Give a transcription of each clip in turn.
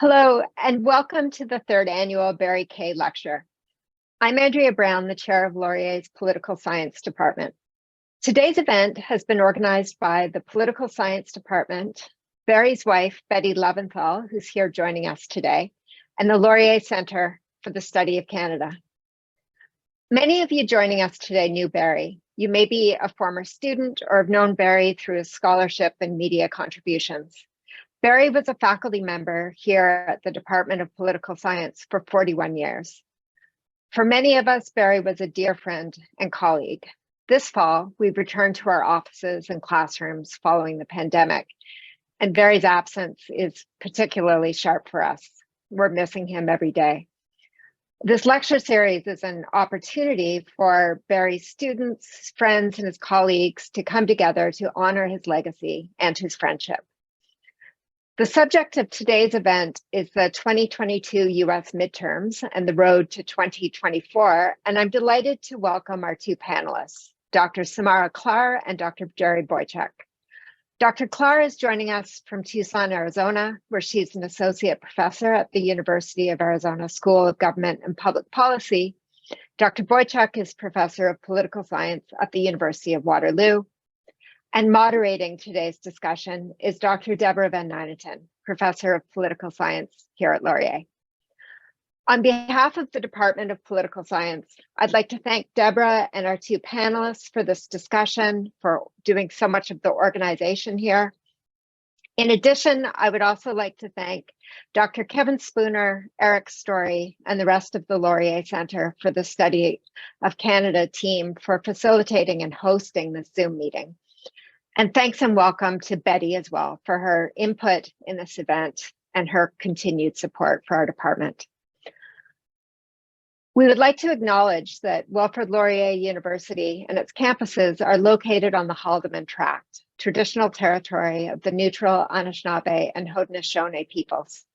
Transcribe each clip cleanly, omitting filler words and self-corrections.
Hello, and welcome to the third annual Barry K. Lecture. I'm Andrea Brown, the chair of Laurier's Political Science Department. Today's event has been organized by the Political Science Department, Barry's wife, Betty Leventhal, who's here joining us today, and the Laurier Center for the Study of Canada. Many of you joining us today knew Barry. You may be a former student or have known Barry through his scholarship and media contributions. Barry was a faculty member here at the Department of Political Science for 41 years. For many of us, Barry was a dear friend and colleague. This fall, we've returned to our offices and classrooms following the pandemic, and Barry's absence is particularly sharp for us. We're missing him every day. This lecture series is an opportunity for Barry's students, friends, and his colleagues to come together to honor his legacy and his friendship. The subject of today's event is the 2022 US Midterms and the road to 2024, and I'm delighted to welcome our two panelists, Dr. Samara Klar and Dr. Gerry Boychuk. Dr. Klar is joining us from Tucson, Arizona, where she's an associate professor at the University of Arizona School of Government and Public Policy. Dr. Boychuk is professor of political science at the University of Waterloo. And moderating today's discussion is Dr. Deborah Van Nyneten, professor of political science here at Laurier. On behalf of the Department of Political Science, I'd like to thank Deborah and our two panelists for this discussion, for doing so much of the organization here. In addition, I would also like to thank Dr. Kevin Spooner, Eric Story, and the rest of the Laurier Center for the Study of Canada team for facilitating and hosting this Zoom meeting. And thanks and welcome to Betty as well for her input in this event and her continued support for our department. We would like to acknowledge that Wilfrid Laurier University and its campuses are located on the Haldimand Tract, traditional territory of the neutral Anishinaabe and Haudenosaunee peoples.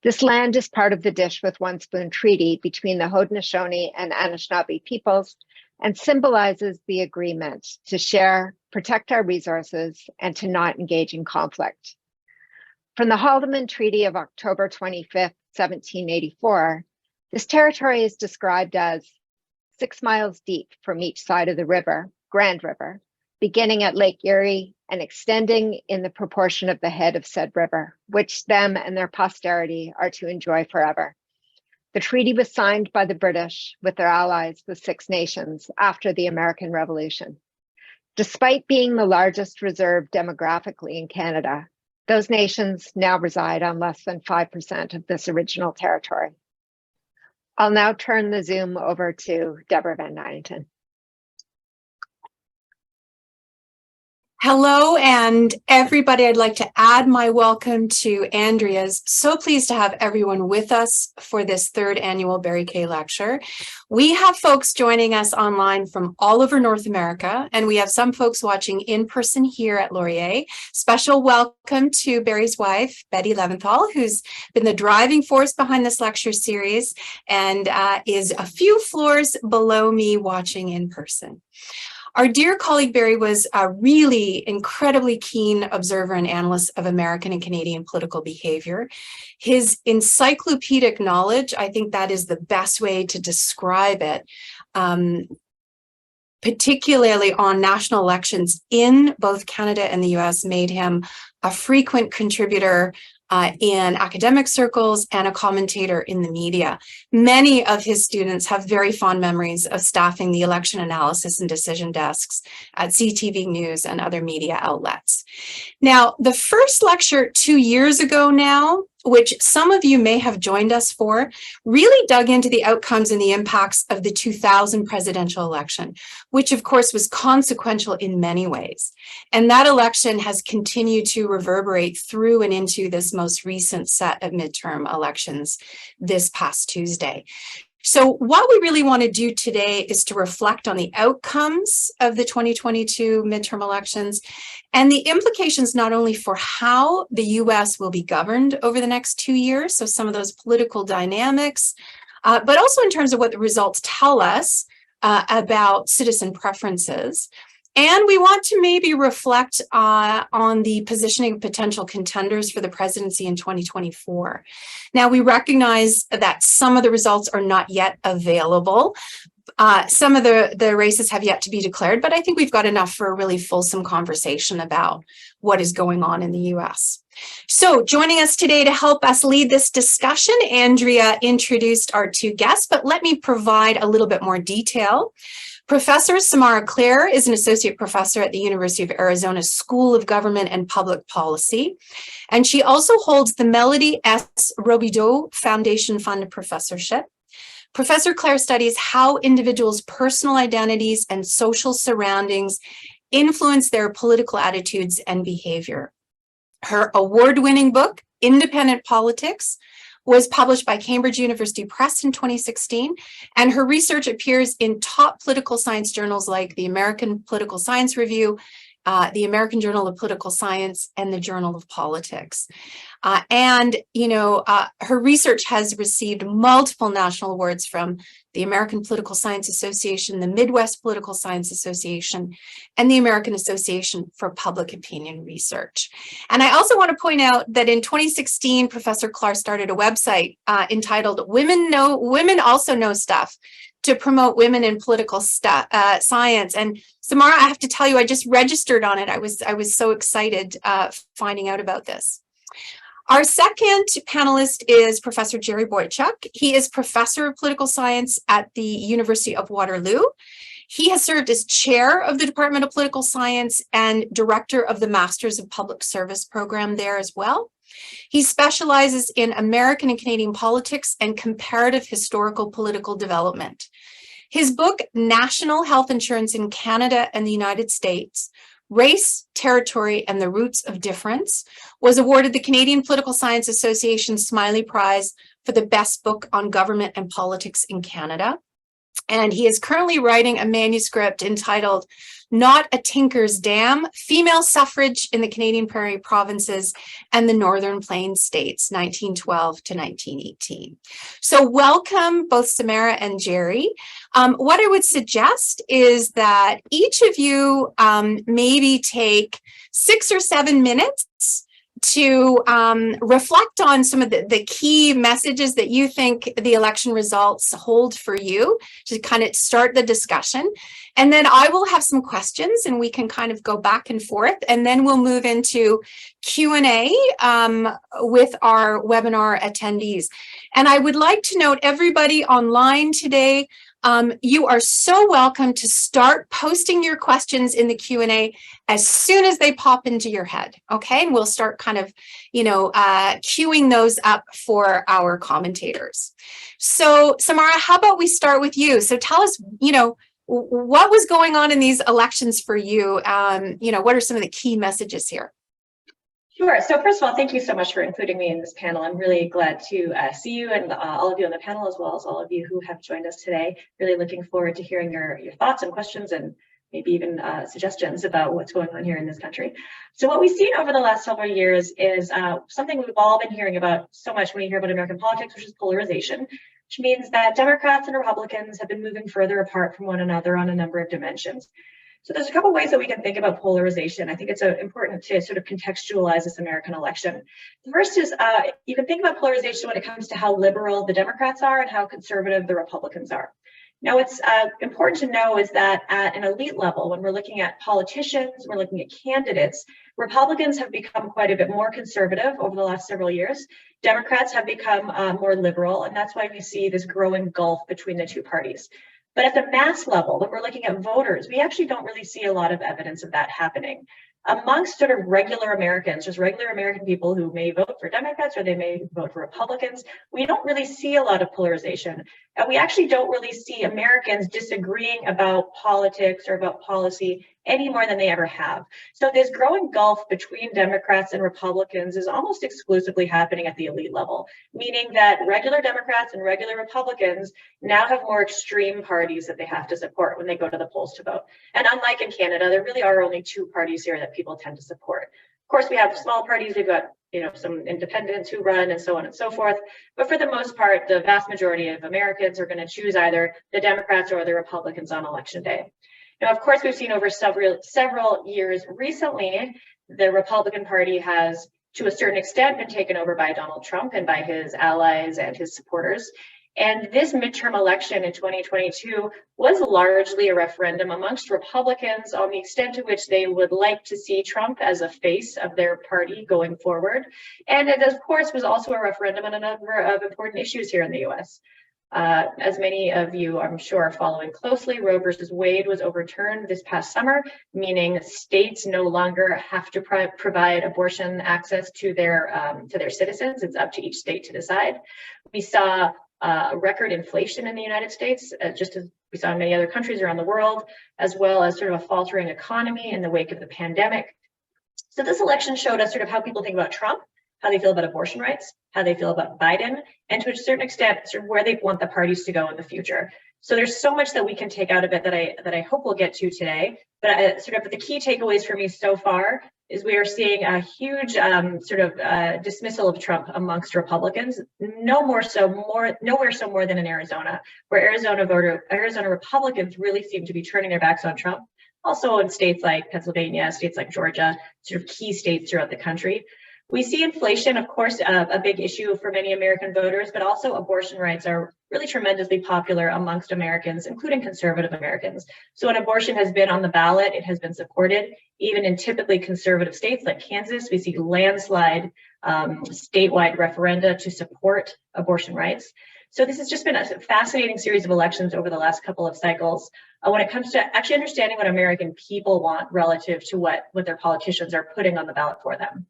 This land is part of the Dish with One Spoon Treaty between the Haudenosaunee and Anishinaabe peoples and symbolizes the agreement to share, protect our resources, and to not engage in conflict. From the Haldimand Treaty of October 25th, 1784, this territory is described as 6 miles deep from each side of the river, Grand River, beginning at Lake Erie and extending in the proportion of the head of said river, which them and their posterity are to enjoy forever. The treaty was signed by the British with their allies, the Six Nations, after the American Revolution. Despite being the largest reserve demographically in Canada, those nations now reside on less than 5% of this original territory. I'll now turn the Zoom over to Deborah Van Nyneten. Hello, and everybody, I'd like to add my welcome to Andrea's. So pleased to have everyone with us for this third annual Barry K. Lecture. We have folks joining us online from all over North America, and we have some folks watching in person here at Laurier. Special welcome to Barry's wife, Betty Leventhal, who's been the driving force behind this lecture series and is a few floors below me watching in person. Our dear colleague Barry was a really incredibly keen observer and analyst of American and Canadian political behavior. His encyclopedic knowledge, I think that is the best way to describe it, particularly on national elections in both Canada and the US, made him a frequent contributor in academic circles and a commentator in the media. Many of his students have very fond memories of staffing the election analysis and decision desks at CTV News and other media outlets. Now, the first lecture 2 years ago now, which some of you may have joined us for, really dug into the outcomes and the impacts of the 2000 presidential election, which of course was consequential in many ways. And that election has continued to reverberate through and into this most recent set of midterm elections this past Tuesday. So what we really want to do today is to reflect on the outcomes of the 2022 midterm elections and the implications not only for how the US will be governed over the next 2 years, so some of those political dynamics, but also in terms of what the results tell us about citizen preferences, And we want to maybe reflect on the positioning of potential contenders for the presidency in 2024. Now, we recognize that some of the results are not yet available. Some of the races have yet to be declared, but I think we've got enough for a really fulsome conversation about what is going on in the US. So joining us today to help us lead this discussion, Andrea introduced our two guests, but let me provide a little bit more detail. Professor Samara Clare is an associate professor at the University of Arizona School of Government and Public Policy, and she also holds the Melody S. Robideau Foundation Fund Professorship. Professor Clare studies how individuals' personal identities and social surroundings influence their political attitudes and behavior. Her award-winning book, Independent Politics, was published by Cambridge University Press in 2016, and her research appears in top political science journals like the American Political Science Review, the American Journal of Political Science, and the Journal of Politics. Her research has received multiple national awards from the American Political Science Association, the Midwest Political Science Association, and the American Association for Public Opinion Research. And I also want to point out that in 2016, Professor Clare started a website entitled Women Also Know Stuff, to promote women in political science. And Samara, I have to tell you, I just registered on it. I was so excited finding out about this. Our second panelist is Professor Gerry Boychuk. He is professor of political science at the University of Waterloo. He has served as chair of the Department of Political Science and director of the Masters of Public Service program there as well. He specializes in American and Canadian politics and comparative historical political development. His book, National Health Insurance in Canada and the United States, Race, Territory, and the Roots of Difference, was awarded the Canadian Political Science Association Smiley Prize for the best book on government and politics in Canada. And he is currently writing a manuscript entitled Not a Tinker's Dam, Female Suffrage in the Canadian Prairie Provinces and the Northern Plains States, 1912 to 1918. So welcome both Samara and Gerry. What I would suggest is that each of you maybe take 6 or 7 minutes to reflect on some of the key messages that you think the election results hold for you, to kind of start the discussion. And then I will have some questions and we can kind of go back and forth, and then we'll move into Q&A with our webinar attendees. And I would like to note, everybody online today, you are so welcome to start posting your questions in the Q&A as soon as they pop into your head, okay? And we'll start kind of, queuing those up for our commentators. So Samara, how about we start with you? So tell us, what was going on in these elections for you? What are some of the key messages here? Sure. So first of all, thank you so much for including me in this panel. I'm really glad to see you and all of you on the panel, as well as all of you who have joined us today. Really looking forward to hearing your thoughts and questions, and maybe even suggestions about what's going on here in this country. So what we've seen over the last several years is something we've all been hearing about so much when we hear about American politics, which is polarization, which means that Democrats and Republicans have been moving further apart from one another on a number of dimensions. So there's a couple ways that we can think about polarization. I think it's important to sort of contextualize this American election. The first is you can think about polarization when it comes to how liberal the Democrats are and how conservative the Republicans are. Now, what's important to know is that at an elite level, when we're looking at politicians, we're looking at candidates, Republicans have become quite a bit more conservative over the last several years. Democrats have become more liberal, and that's why we see this growing gulf between the two parties. But at the mass level, when we're looking at voters, we actually don't really see a lot of evidence of that happening. Amongst sort of regular Americans, just regular American people who may vote for Democrats or they may vote for Republicans, we don't really see a lot of polarization. And we actually don't really see Americans disagreeing about politics or about policy any more than they ever have. So this growing gulf between Democrats and Republicans is almost exclusively happening at the elite level, meaning that regular Democrats and regular Republicans now have more extreme parties that they have to support when they go to the polls to vote. And unlike in Canada, there really are only 2 parties here that people tend to support. Of course, we have small parties, we've got some independents who run and so on and so forth. But for the most part, the vast majority of Americans are going to choose either the Democrats or the Republicans on election day. Now, of course, we've seen over several years recently, the Republican Party has, to a certain extent, been taken over by Donald Trump and by his allies and his supporters. And this midterm election in 2022 was largely a referendum amongst Republicans on the extent to which they would like to see Trump as a face of their party going forward. And it, of course, was also a referendum on a number of important issues here in the US. As many of you, I'm sure, are following closely, Roe versus Wade was overturned this past summer, meaning states no longer have to provide abortion access to their citizens. It's up to each state to decide. We saw record inflation in the United States, just as we saw in many other countries around the world, as well as sort of a faltering economy in the wake of the pandemic. So this election showed us sort of how people think about Trump, how they feel about abortion rights, how they feel about Biden, and to a certain extent, sort of where they want the parties to go in the future. So there's so much that we can take out of it that I hope we'll get to today. But sort of the key takeaways for me so far is we are seeing a huge dismissal of Trump amongst Republicans. Nowhere so more than in Arizona, where Arizona Republicans really seem to be turning their backs on Trump. Also in states like Pennsylvania, states like Georgia, sort of key states throughout the country. We see inflation, of course, a big issue for many American voters, but also abortion rights are really tremendously popular amongst Americans, including conservative Americans. So when abortion has been on the ballot, it has been supported. Even in typically conservative states like Kansas, we see landslide statewide referenda to support abortion rights. So this has just been a fascinating series of elections over the last couple of cycles when it comes to actually understanding what American people want relative to what their politicians are putting on the ballot for them.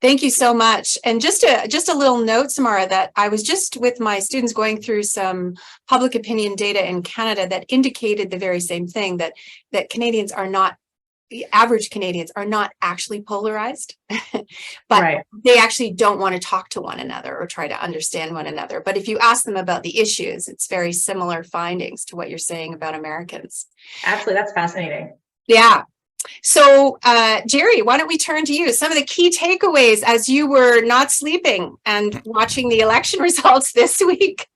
Thank you so much. And just a little note, Samara, that I was just with my students going through some public opinion data in Canada that indicated the very same thing, that Canadians are not, the average Canadians are not actually polarized, but right. They actually don't want to talk to one another or try to understand one another. But if you ask them about the issues, it's very similar findings to what you're saying about Americans. Absolutely, that's fascinating. Yeah. So, Gerry, why don't we turn to you? Some of the key takeaways as you were not sleeping and watching the election results this week.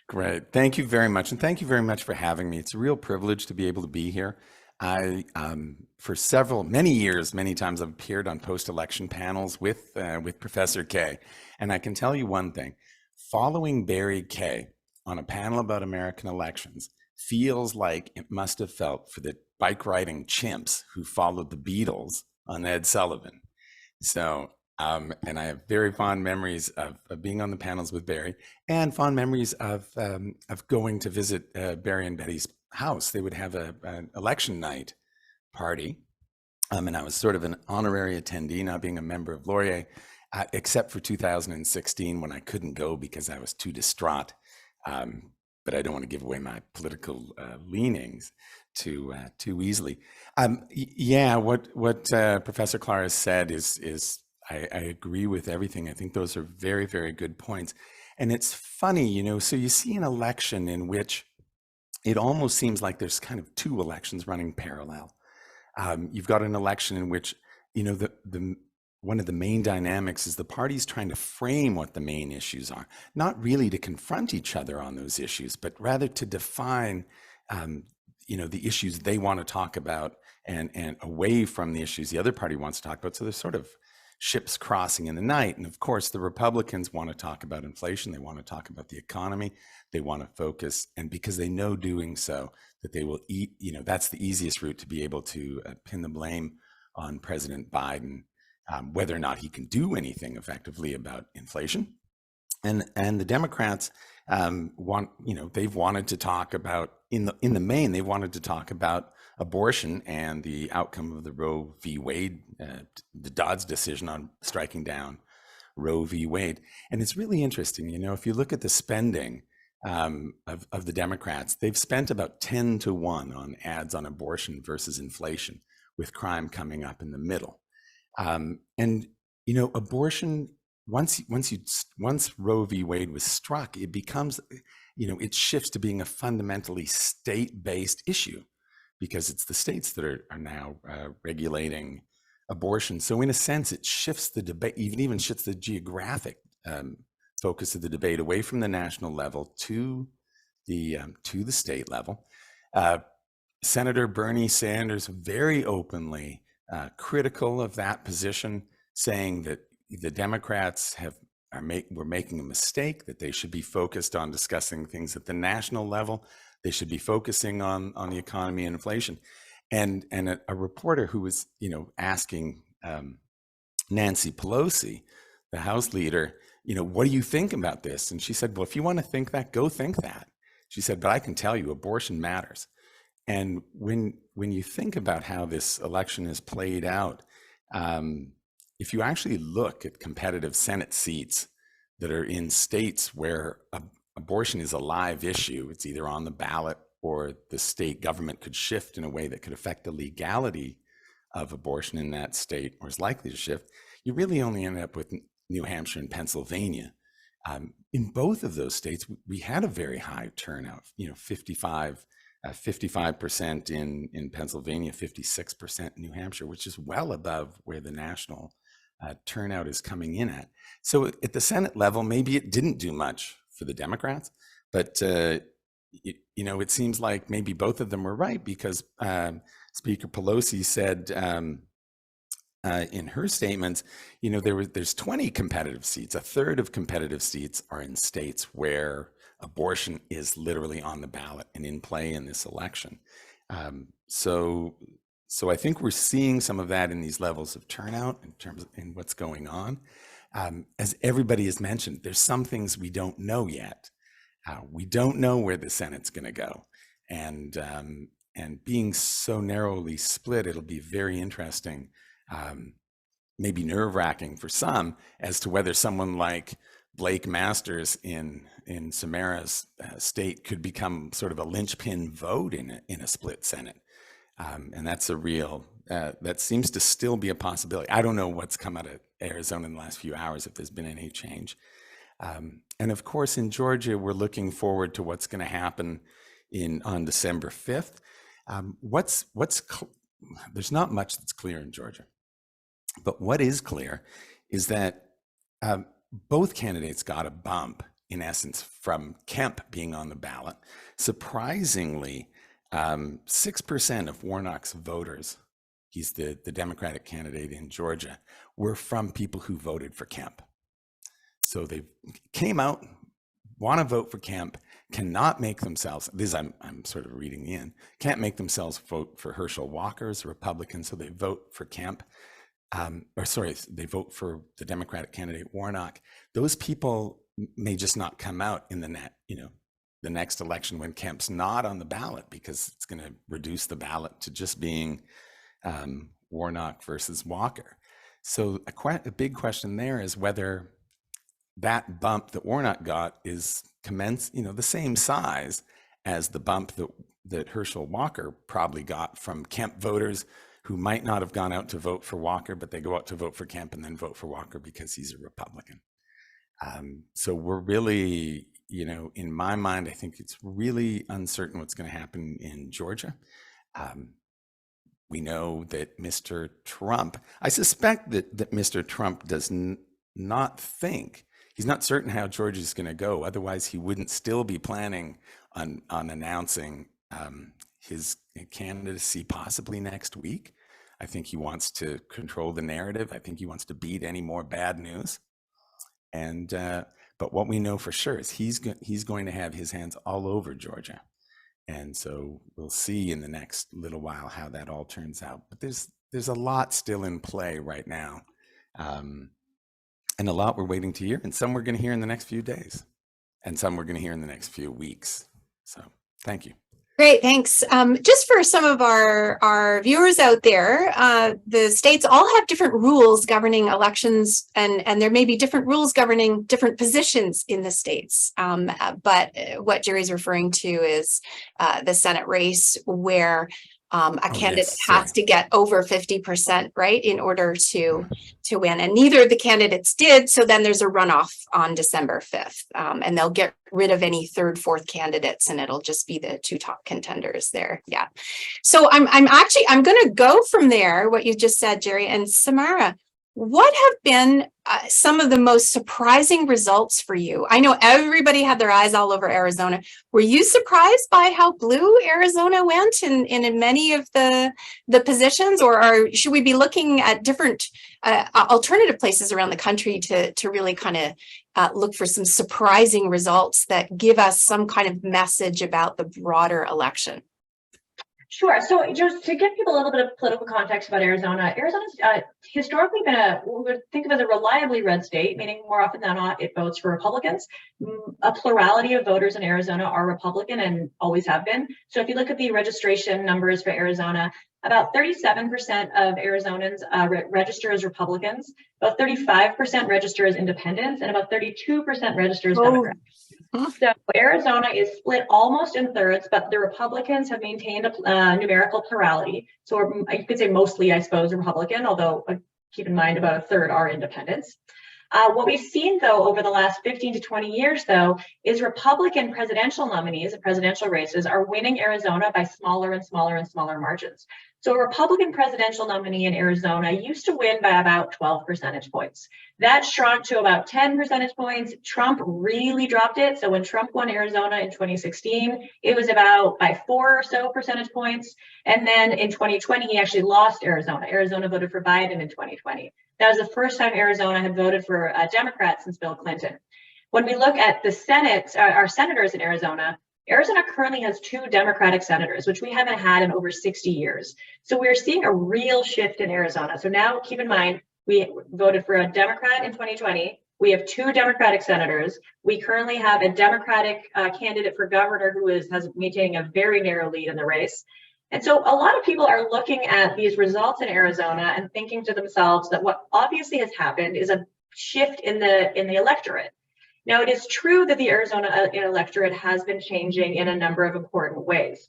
Great. Thank you very much. And thank you very much for having me. It's a real privilege to be able to be here. For many years, many times I've appeared on post-election panels with Professor Kay. And I can tell you one thing, following Barry Kay on a panel about American elections feels like it must have felt for the bike riding chimps who followed the Beatles on Ed Sullivan. So, and I have very fond memories of being on the panels with Barry, and fond memories of going to visit Barry and Betty's house. They would have an election night party, and I was sort of an honorary attendee, not being a member of Laurier, except for 2016 when I couldn't go because I was too distraught. But I don't want to give away my political leanings too easily. Yeah, what Professor Clara said is I agree with everything. I think those are very, very good points. And it's funny, you know, so you see an election in which it almost seems like there's kind of two elections running parallel. You've got an election in which, you know, one of the main dynamics is the parties trying to frame what the main issues are, not really to confront each other on those issues, but rather to define, you know, the issues they want to talk about and away from the issues the other party wants to talk about. So there's sort of ships crossing in the night. And of course, the Republicans want to talk about inflation. They want to talk about the economy. They want to focus. And because they know doing so, that they will eat, you know, that's the easiest route to be able to pin the blame on President Biden. Whether or not he can do anything effectively about inflation. And the Democrats they've wanted to talk about, in the main, they wanted to talk about abortion and the outcome of the Roe v. Wade, the Dodd's decision on striking down Roe v. Wade. And it's really interesting, you know, if you look at the spending of the Democrats, they've spent about 10-1 on ads on abortion versus inflation, with crime coming up in the middle. And, you know, abortion, once Roe v. Wade was struck, it becomes, you know, it shifts to being a fundamentally state-based issue because it's the states that are now regulating abortion. So in a sense, it shifts the debate, even shifts the geographic focus of the debate away from the national level to to the state level. Senator Bernie Sanders very openly critical of that position, saying that the Democrats were making a mistake, that they should be focused on discussing things at the national level. They should be focusing on the economy and inflation. And a reporter who was, asking Nancy Pelosi, the House leader, what do you think about this? And she said, well, if you want to think that, go think that. She said, but I can tell you, abortion matters. And when you think about how this election is played out, if you actually look at competitive Senate seats that are in states where abortion is a live issue, it's either on the ballot or the state government could shift in a way that could affect the legality of abortion in that state, or is likely to shift, you really only end up with New Hampshire and Pennsylvania. In both of those states, we had a very high turnout, 55% in Pennsylvania, 56% in New Hampshire, which is well above where the national turnout is coming in at. So at the Senate level, maybe it didn't do much for the Democrats, but it seems like maybe both of them were right, because Speaker Pelosi said in her statements, there's 20 competitive seats. A third of competitive seats are in states where abortion is literally on the ballot and in play in this election. So I think we're seeing some of that in these levels of turnout in what's going on. As everybody has mentioned, there's some things we don't know yet. We don't know where the Senate's going to go, and being so narrowly split, it'll be very interesting, maybe nerve-wracking for some, as to whether someone like Blake Masters in Samara's state could become sort of a linchpin vote in a split Senate. And that's that seems to still be a possibility. I don't know what's come out of Arizona in the last few hours, if there's been any change. And of course, in Georgia, we're looking forward to what's going to happen on December 5th. There's not much that's clear in Georgia, but what is clear is that both candidates got a bump, in essence, from Kemp being on the ballot. Surprisingly, 6% of Warnock's voters, he's the Democratic candidate in Georgia, were from people who voted for Kemp. So they came out, want to vote for Kemp, cannot make themselves, I'm sort of reading in, can't make themselves vote for Herschel Walker as a Republican, so they vote for Kemp. They vote for the Democratic candidate Warnock. Those people may just not come out in the next election when Kemp's not on the ballot, because it's going to reduce the ballot to just being Warnock versus Walker. So a big question there is whether that bump that Warnock got is the same size as the bump that Herschel Walker probably got from Kemp voters who might not have gone out to vote for Walker, but they go out to vote for Kemp and then vote for Walker because he's a Republican. So we're really, in my mind, I think it's really uncertain what's going to happen in Georgia. We know that Mr. Trump, I suspect that Mr. Trump does not think, he's not certain how Georgia is going to go. Otherwise, he wouldn't still be planning on announcing his candidacy possibly next week. I think he wants to control the narrative. I think he wants to beat any more bad news. And but what we know for sure is he's going to have his hands all over Georgia. And so we'll see in the next little while how that all turns out. But there's a lot still in play right now. And a lot we're waiting to hear, and some we're going to hear in the next few days, and some we're going to hear in the next few weeks. So thank you. Great, thanks. Just for some of our viewers out there, the states all have different rules governing elections, and there may be different rules governing different positions in the states. But what Gerry's referring to is the Senate race, where a candidate has to get over 50%, right, in order to win. And neither of the candidates did. So then there's a runoff on December 5th, and they'll get rid of any third, fourth candidates, and it'll just be the two top contenders there. Yeah. So I'm going to go from there, what you just said, Gerry, and Samara. What have been some of the most surprising results for you? I know everybody had their eyes all over Arizona. Were you surprised by how blue Arizona went in many of the positions, or should we be looking at different alternative places around the country to really kind of look for some surprising results that give us some kind of message about the broader election? Sure. So just to give people a little bit of political context about Arizona, Arizona's historically been what we would think of as a reliably red state, meaning more often than not, it votes for Republicans. A plurality of voters in Arizona are Republican and always have been. So if you look at the registration numbers for Arizona, about 37% of Arizonans register as Republicans, about 35% register as independents, and about 32% register as Democrats. So Arizona is split almost in thirds, but the Republicans have maintained a numerical plurality. So you could say mostly, I suppose, Republican, although keep in mind about a third are independents. What we've seen, though, over the last 15 to 20 years, though, is Republican presidential nominees in presidential races are winning Arizona by smaller and smaller and smaller margins. So a Republican presidential nominee in Arizona used to win by about 12 percentage points. That shrunk to about 10 percentage points. Trump really dropped it. So when Trump won Arizona in 2016, it was about by 4 or so percentage points. And then in 2020, he actually lost Arizona. Arizona voted for Biden in 2020. That was the first time Arizona had voted for a Democrat since Bill Clinton. When we look at the Senate, our senators in Arizona, Arizona currently has 2 Democratic senators, which we haven't had in over 60 years. So we're seeing a real shift in Arizona. So now keep in mind, we voted for a Democrat in 2020. We have 2 Democratic senators. We currently have a Democratic candidate for governor who has maintaining a very narrow lead in the race. And so a lot of people are looking at these results in Arizona and thinking to themselves that what obviously has happened is a shift in the electorate. Now, it is true that the Arizona electorate has been changing in a number of important ways.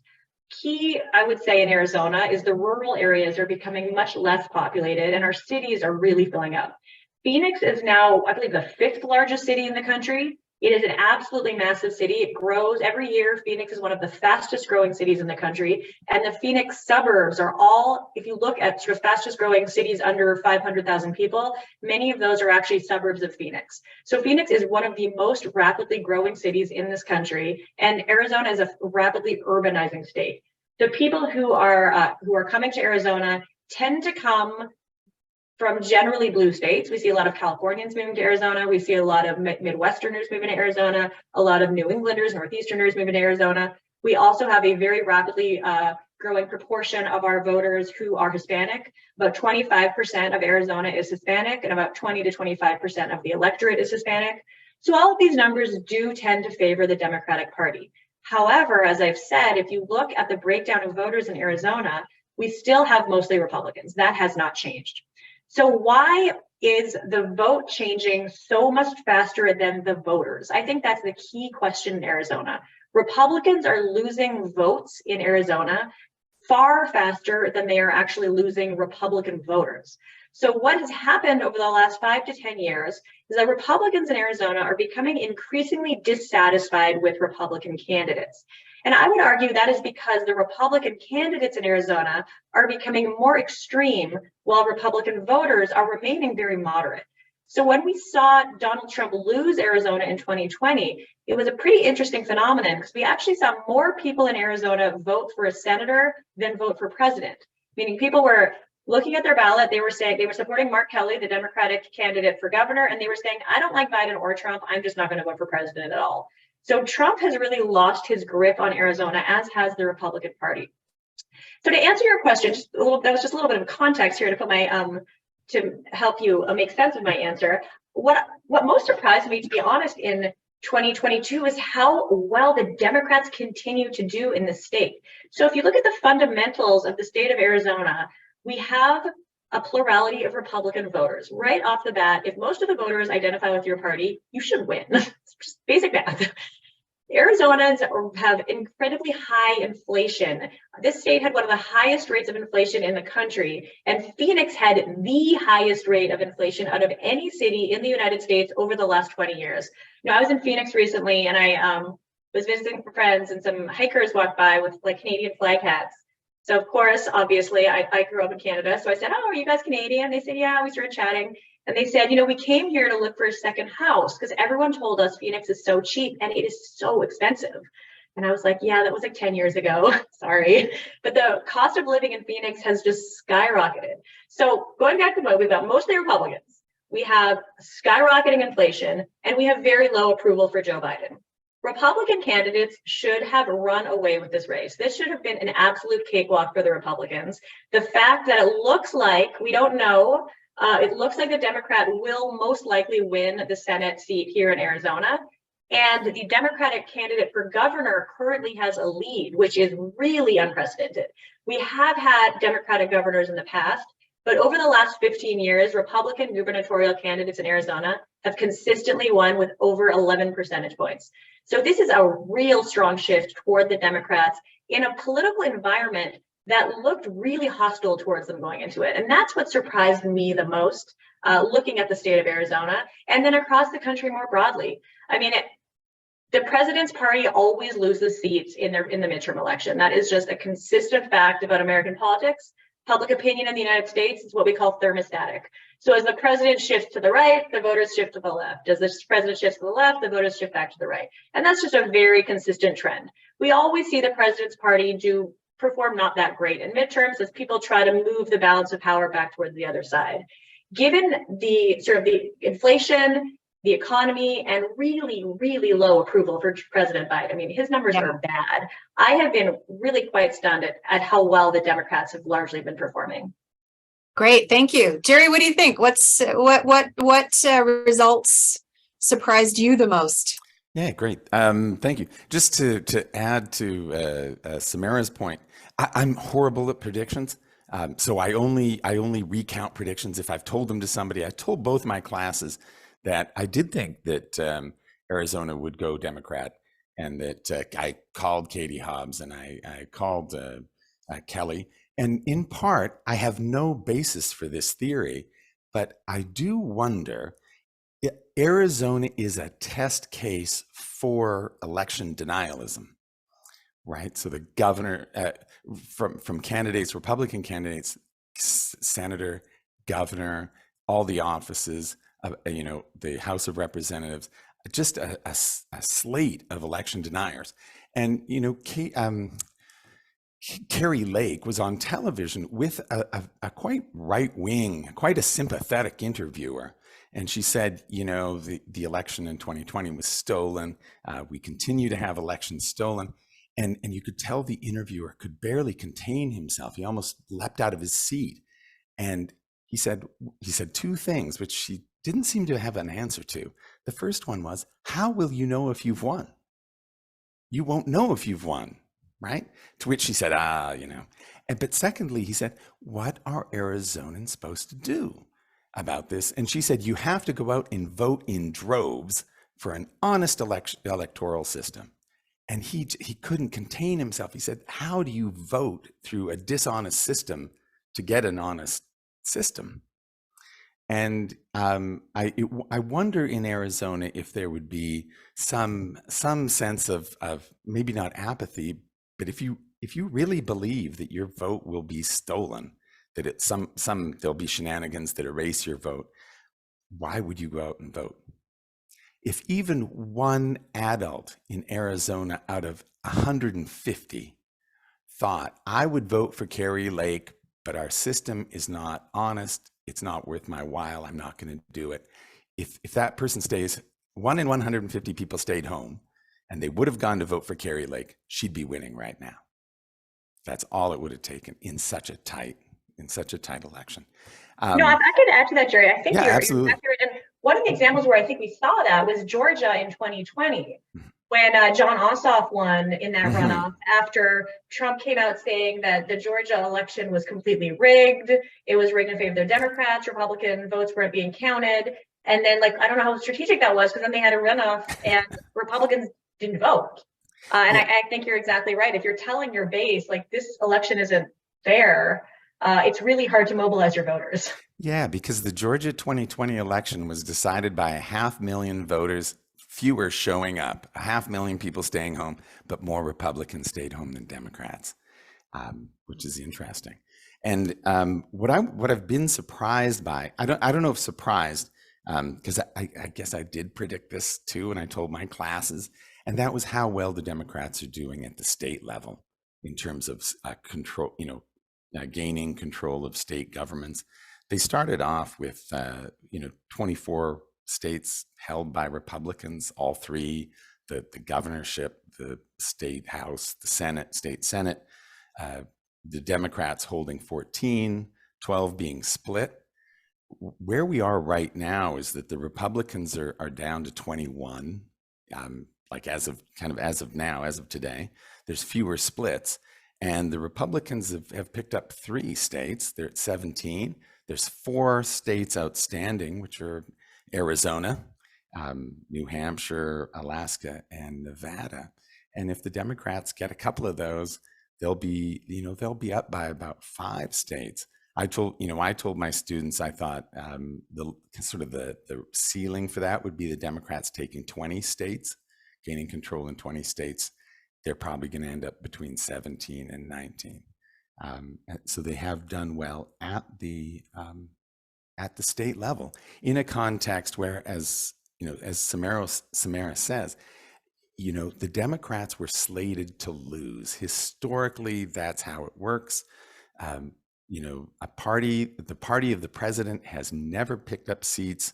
Key, I would say, in Arizona is the rural areas are becoming much less populated and our cities are really filling up. Phoenix is now, I believe, the 5th largest city in the country. It is an absolutely massive city. It grows every year. Phoenix is one of the fastest growing cities in the country. And the Phoenix suburbs are all, if you look at sort of fastest growing cities under 500,000 people, many of those are actually suburbs of Phoenix. So Phoenix is one of the most rapidly growing cities in this country. And Arizona is a rapidly urbanizing state. The people who are coming to Arizona tend to come from generally blue states. We see a lot of Californians moving to Arizona. We see a lot of Midwesterners moving to Arizona, a lot of New Englanders, Northeasterners moving to Arizona. We also have a very rapidly growing proportion of our voters who are Hispanic. About 25% of Arizona is Hispanic, and about 20 to 25% of the electorate is Hispanic. So all of these numbers do tend to favor the Democratic Party. However, as I've said, if you look at the breakdown of voters in Arizona, we still have mostly Republicans. That has not changed. So why is the vote changing so much faster than the voters? I think that's the key question in Arizona. Republicans are losing votes in Arizona far faster than they are actually losing Republican voters. So what has happened over the last 5 to 10 years is that Republicans in Arizona are becoming increasingly dissatisfied with Republican candidates. And I would argue that is because the Republican candidates in Arizona are becoming more extreme while Republican voters are remaining very moderate. So when we saw Donald Trump lose Arizona in 2020, it was a pretty interesting phenomenon because we actually saw more people in Arizona vote for a senator than vote for president, meaning people were looking at their ballot, they were saying they were supporting Mark Kelly, the Democratic candidate for governor, and they were saying, I don't like Biden or Trump, I'm just not going to vote for president at all. So Trump has really lost his grip on Arizona, as has the Republican Party. So to answer your question, that was just a little bit of context here to put my to help you make sense of my answer. What most surprised me, to be honest, in 2022 is how well the Democrats continue to do in the state. So if you look at the fundamentals of the state of Arizona, we have a plurality of Republican voters. Right off the bat, if most of the voters identify with your party, you should win. It's just basic math. Arizonans have incredibly high inflation. This state had one of the highest rates of inflation in the country, and Phoenix had the highest rate of inflation out of any city in the United States over the last 20 years. You know, I was in Phoenix recently, and I was visiting friends, and some hikers walked by with like Canadian flag hats. So of course, obviously, I grew up in Canada. So I said, oh, are you guys Canadian? They said, yeah, we started chatting. And they said, you know, we came here to look for a second house because everyone told us Phoenix is so cheap and it is so expensive. And I was like, yeah, that was like 10 years ago. Sorry. But the cost of living in Phoenix has just skyrocketed. So going back to what we've got, mostly Republicans. We have skyrocketing inflation and we have very low approval for Joe Biden. Republican candidates should have run away with this race. This should have been an absolute cakewalk for the Republicans. The fact that it looks like, we don't know, it looks like the Democrat will most likely win the Senate seat here in Arizona. And the Democratic candidate for governor currently has a lead, which is really unprecedented. We have had Democratic governors in the past, but over the last 15 years, Republican gubernatorial candidates in Arizona have consistently won with over 11 percentage points. So this is a real strong shift toward the Democrats in a political environment that looked really hostile towards them going into it. And that's what surprised me the most, looking at the state of Arizona and then across the country more broadly. I mean, the president's party always loses seats in the midterm election. That is just a consistent fact about American politics. Public opinion in the United States is what we call thermostatic. So as the president shifts to the right, the voters shift to the left. As the president shifts to the left, the voters shift back to the right. And that's just a very consistent trend. We always see the president's party perform not that great in midterms as people try to move the balance of power back towards the other side. Given the sort of the inflation, the economy, and really, really low approval for President Biden. I mean, his numbers are bad. I have been really quite stunned at how well the Democrats have largely been performing. Great, thank you, Gerry. What do you think? What results surprised you the most? Yeah, great. Thank you. Just to add to Samara's point, I'm horrible at predictions. So I only recount predictions if I've told them to somebody. I told both my classes that I did think that Arizona would go Democrat, and that I called Katie Hobbs and I called Kelly. And in part, I have no basis for this theory, but I do wonder, Arizona is a test case for election denialism, right? So the governor, from candidates, Republican candidates, senator, governor, all the offices, the House of Representatives, just a slate of election deniers. And, Kari Lake was on television with a quite right-wing, quite a sympathetic interviewer. And she said, the election in 2020 was stolen. We continue to have elections stolen. And you could tell the interviewer could barely contain himself. He almost leapt out of his seat. And he said two things, which she didn't seem to have an answer to. The first one was, how will you know if you've won? You won't know if you've won, right? To which she said, But secondly, he said, what are Arizonans supposed to do about this? And she said, you have to go out and vote in droves for an honest electoral system. And he couldn't contain himself. He said, how do you vote through a dishonest system to get an honest system? And I wonder in Arizona if there would be some sense of maybe not apathy, but if you really believe that your vote will be stolen, that there'll be shenanigans that erase your vote, why would you go out and vote? If even one adult in Arizona out of 150 thought, I would vote for Kari Lake, but our system is not honest, it's not worth my while, I'm not going to do it. If that person stays, 1 in 150 people stayed home, and they would have gone to vote for Kari Lake, she'd be winning right now. That's all it would have taken in such a tight election. No, I could add to that, Gerry. I think you're absolutely. exactly right. And one of the examples where I think we saw that was Georgia in 2020, when John Ossoff won in that runoff after Trump came out saying that the Georgia election was completely rigged. It was rigged in favor of the Democrats. Republican votes weren't being counted. And then, I don't know how strategic that was, because then they had a runoff and Republicans didn't vote. And I think you're exactly right. If you're telling your base, this election isn't fair, it's really hard to mobilize your voters. Yeah, because the Georgia 2020 election was decided by 500,000 voters, fewer showing up, 500,000 people staying home, but more Republicans stayed home than Democrats. which is interesting. And what I've been surprised by, I don't know if surprised, because I guess I did predict this too, and I told my classes, and that was how well the Democrats are doing at the state level in terms of control, gaining control of state governments. They started off with 24 states held by Republicans, all three, the governorship, the state house, the Senate, state Senate, the Democrats holding 14, 12 being split. Where we are right now is that the Republicans are down to 21, like as of now, as of today. There's fewer splits, and the Republicans have picked up 3 states. They're at 17. There's 4 states outstanding, which are Arizona, New Hampshire, Alaska, and Nevada. And if the Democrats get a couple of those, they'll be up by about 5 states. I told my students, I thought the ceiling for that would be the Democrats taking 20 states, gaining control in 20 states. They're probably going to end up between 17 and 19. So they have done well at the state level in a context where, as Samara says, the Democrats were slated to lose. Historically, that's how it works. The party of the president has never picked up seats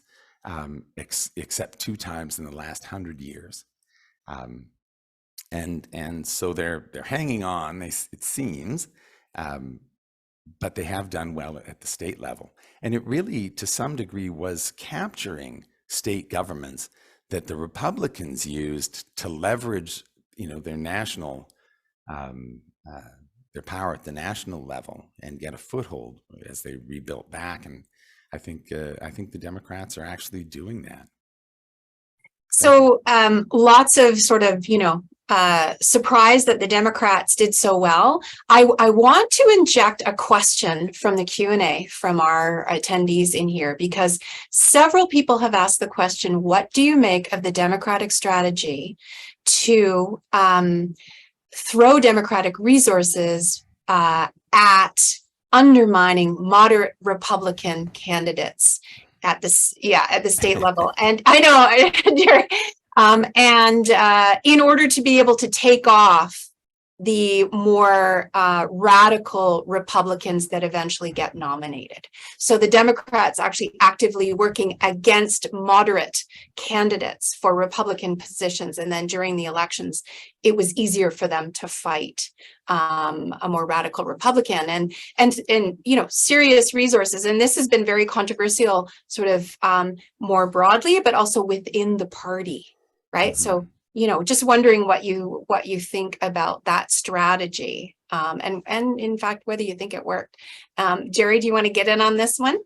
except 2 times in the last 100 years. And so they're hanging on, it seems, but they have done well at the state level. And it really, to some degree, was capturing state governments that the Republicans used to leverage, their national, their power at the national level and get a foothold as they rebuilt back. And I think the Democrats are actually doing that. So lots of sort of, surprise that the Democrats did so well. I want to inject a question from the Q&A from our attendees in here, because several people have asked the question, what do you make of the Democratic strategy to throw Democratic resources at undermining moderate Republican candidates at the state level? And I know, Gerry, and in order to be able to take off the more radical Republicans that eventually get nominated. So the Democrats actually actively working against moderate candidates for Republican positions. And then during the elections, it was easier for them to fight a more radical Republican and serious resources. And this has been very controversial sort of more broadly, but also within the party, right? Mm-hmm. So just wondering what you think about that strategy, and in fact whether you think it worked. Gerry, do you want to get in on this one?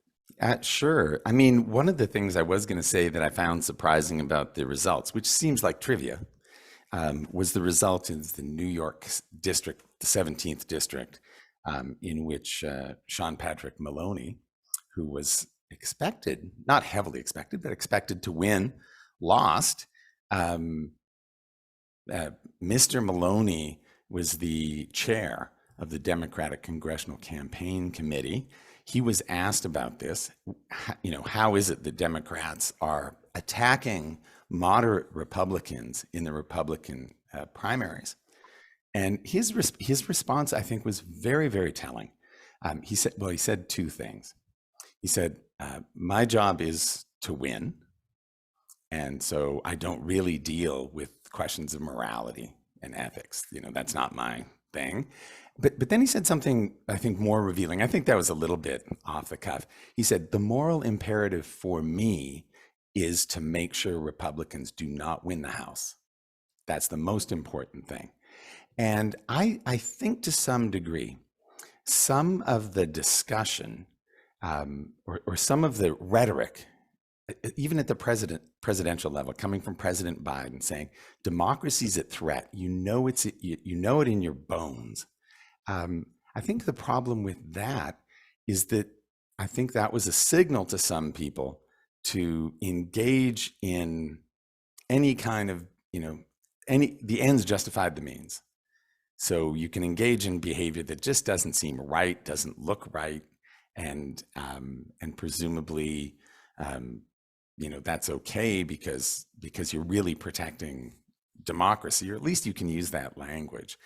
Sure. I mean, one of the things I was going to say that I found surprising about the results, which seems like trivia, was the result in the New York district, the 17th district, in which Sean Patrick Maloney, who was expected, not heavily expected, but expected to win, lost. Mr. Maloney was the chair of the Democratic Congressional Campaign Committee. He was asked about this. How is it that Democrats are attacking moderate Republicans in the Republican primaries? And his response, I think, was very, very telling. He said 2 things. He said, my job is to win. And so I don't really deal with questions of morality and ethics. That's not my thing. But then he said something, I think, more revealing. I think that was a little bit off the cuff. He said, the moral imperative for me is to make sure Republicans do not win the House. That's the most important thing. And I think to some degree, some of the discussion or some of the rhetoric, even at the presidential level, coming from President Biden saying democracy's at threat, you know it in your bones. I think the problem with that is that I think that was a signal to some people to engage in any kind of, the ends justified the means. So you can engage in behavior that just doesn't seem right, doesn't look right, and presumably, that's okay because you're really protecting democracy, or at least you can use that language.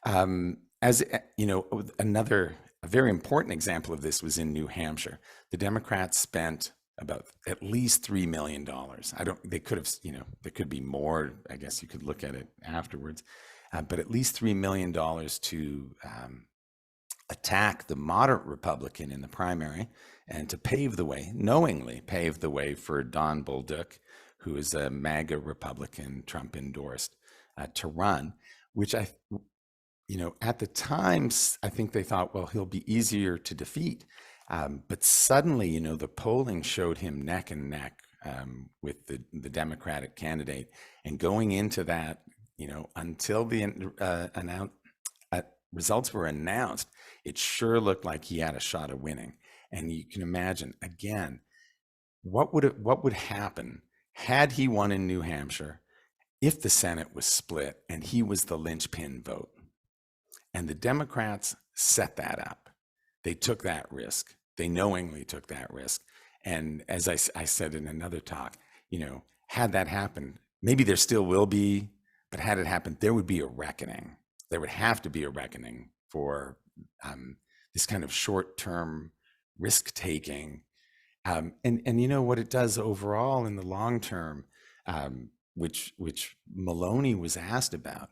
As you know, a very important example of this was in New Hampshire. The Democrats spent about at least $3 million. They could have, there could be more. I guess you could look at it afterwards, but at least $3 million to attack the moderate Republican in the primary and to knowingly pave the way for Don Bolduc, who is a MAGA Republican Trump endorsed, to run, which at the time, I think they thought, well, he'll be easier to defeat. But suddenly, the polling showed him neck and neck with the Democratic candidate. And going into that, until the results were announced, it sure looked like he had a shot of winning. And you can imagine, again, what would happen had he won in New Hampshire if the Senate was split and he was the linchpin vote. And the Democrats set that up. They took that risk. They knowingly took that risk. And as I said in another talk, had that happened, maybe there still will be, but had it happened, there would be a reckoning. There would have to be a reckoning for this kind of short-term risk-taking. And what it does overall in the long term, which Maloney was asked about,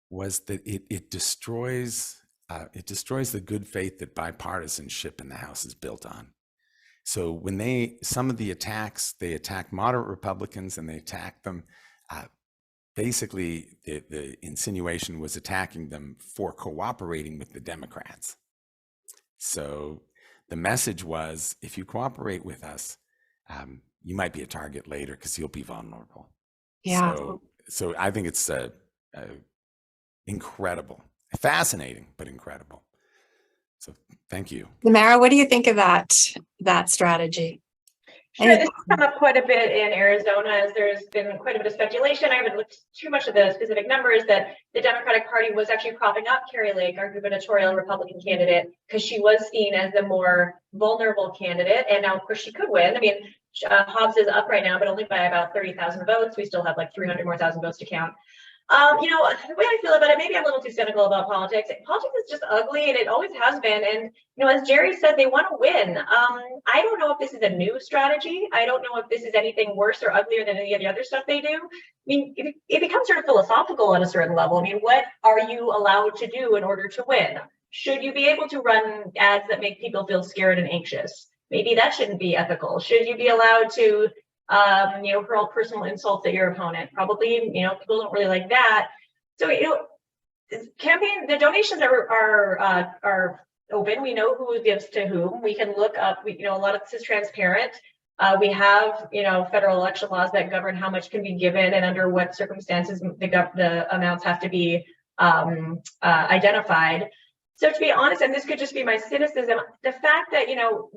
was that it destroys the good faith that bipartisanship in the House is built on. So when some of the attacks, they attack moderate Republicans and they attack them, basically the insinuation was attacking them for cooperating with the Democrats. So the message was, if you cooperate with us, you might be a target later because you'll be vulnerable. Yeah. So I think it's incredible, fascinating, but incredible. So thank you. Mara, what do you think of that strategy? Sure, this has come up quite a bit in Arizona, as there's been quite a bit of speculation. I haven't looked too much at the specific numbers, that the Democratic Party was actually propping up Kari Lake, our gubernatorial Republican candidate, because she was seen as the more vulnerable candidate. And now, of course, she could win. I mean, Hobbs is up right now, but only by about 30,000 votes. We still have like 300 more thousand votes to count. The way I feel about it, maybe I'm a little too cynical about politics. Politics is just ugly, and it always has been. And, as Gerry said, they want to win. I don't know if this is a new strategy. I don't know if this is anything worse or uglier than any of the other stuff they do. I mean, it becomes sort of philosophical at a certain level. I mean, what are you allowed to do in order to win? Should you be able to run ads that make people feel scared and anxious? Maybe that shouldn't be ethical. Should you be allowed to hurl personal insults at your opponent? Probably, people don't really like that. So, campaign, the donations are open. We know who gives to whom. We can look up, a lot of this is transparent. We have, federal election laws that govern how much can be given and under what circumstances the amounts have to be identified. So to be honest, and this could just be my cynicism, the fact that,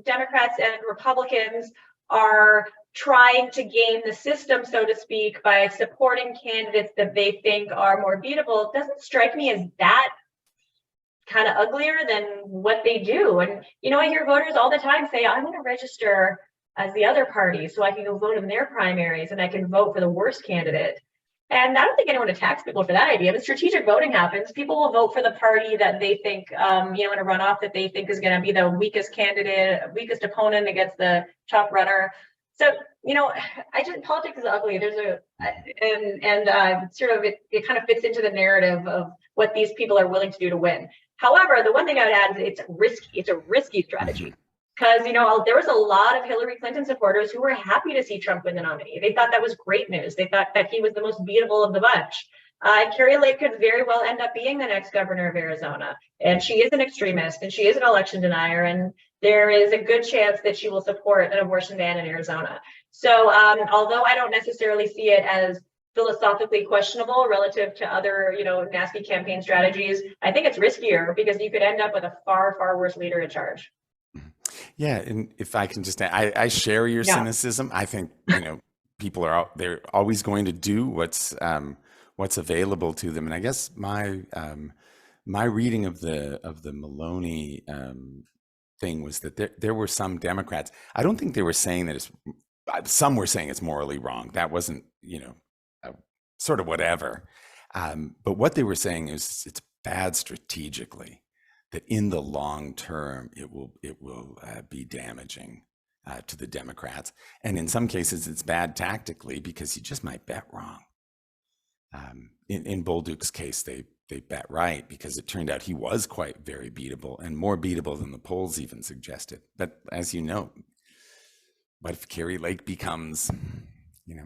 Democrats and Republicans are trying to game the system, so to speak, by supporting candidates that they think are more beatable doesn't strike me as that kind of uglier than what they do. And, I hear voters all the time say, I'm going to register as the other party so I can go vote in their primaries and I can vote for the worst candidate. And I don't think anyone attacks people for that idea. When strategic voting happens, people will vote for the party that they think, in a runoff that they think is going to be the weakest candidate, weakest opponent against the top runner. So, politics is ugly. There's it kind of fits into the narrative of what these people are willing to do to win. However, the one thing I would add is it's a risky strategy. Because, there was a lot of Hillary Clinton supporters who were happy to see Trump win the nominee. They thought that was great news. They thought that he was the most beatable of the bunch. Kari Lake could very well end up being the next governor of Arizona. And she is an extremist and she is an election denier. And there is a good chance that she will support an abortion ban in Arizona. So although I don't necessarily see it as philosophically questionable relative to other, nasty campaign strategies, I think it's riskier because you could end up with a far, far worse leader in charge. Yeah, and if I can just add, I share your cynicism. I think, people they're always going to do what's what's available to them. And I guess my reading of the Maloney thing was that there were some Democrats. I don't think they were saying that some were saying it's morally wrong. That wasn't, sort of whatever. But what they were saying is it's bad strategically, that in the long term, it will be damaging to the Democrats. And in some cases, it's bad tactically because you just might bet wrong. In Bolduk's case, they bet right because it turned out he was quite very beatable, and more beatable than the polls even suggested. But as you know, what if Kari Lake becomes,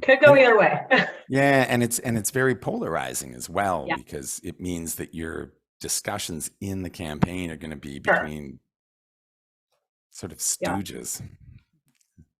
could go either way. Yeah, and it's very polarizing as well, Yeah. because it means that your discussions in the campaign are going to be between sort of stooges.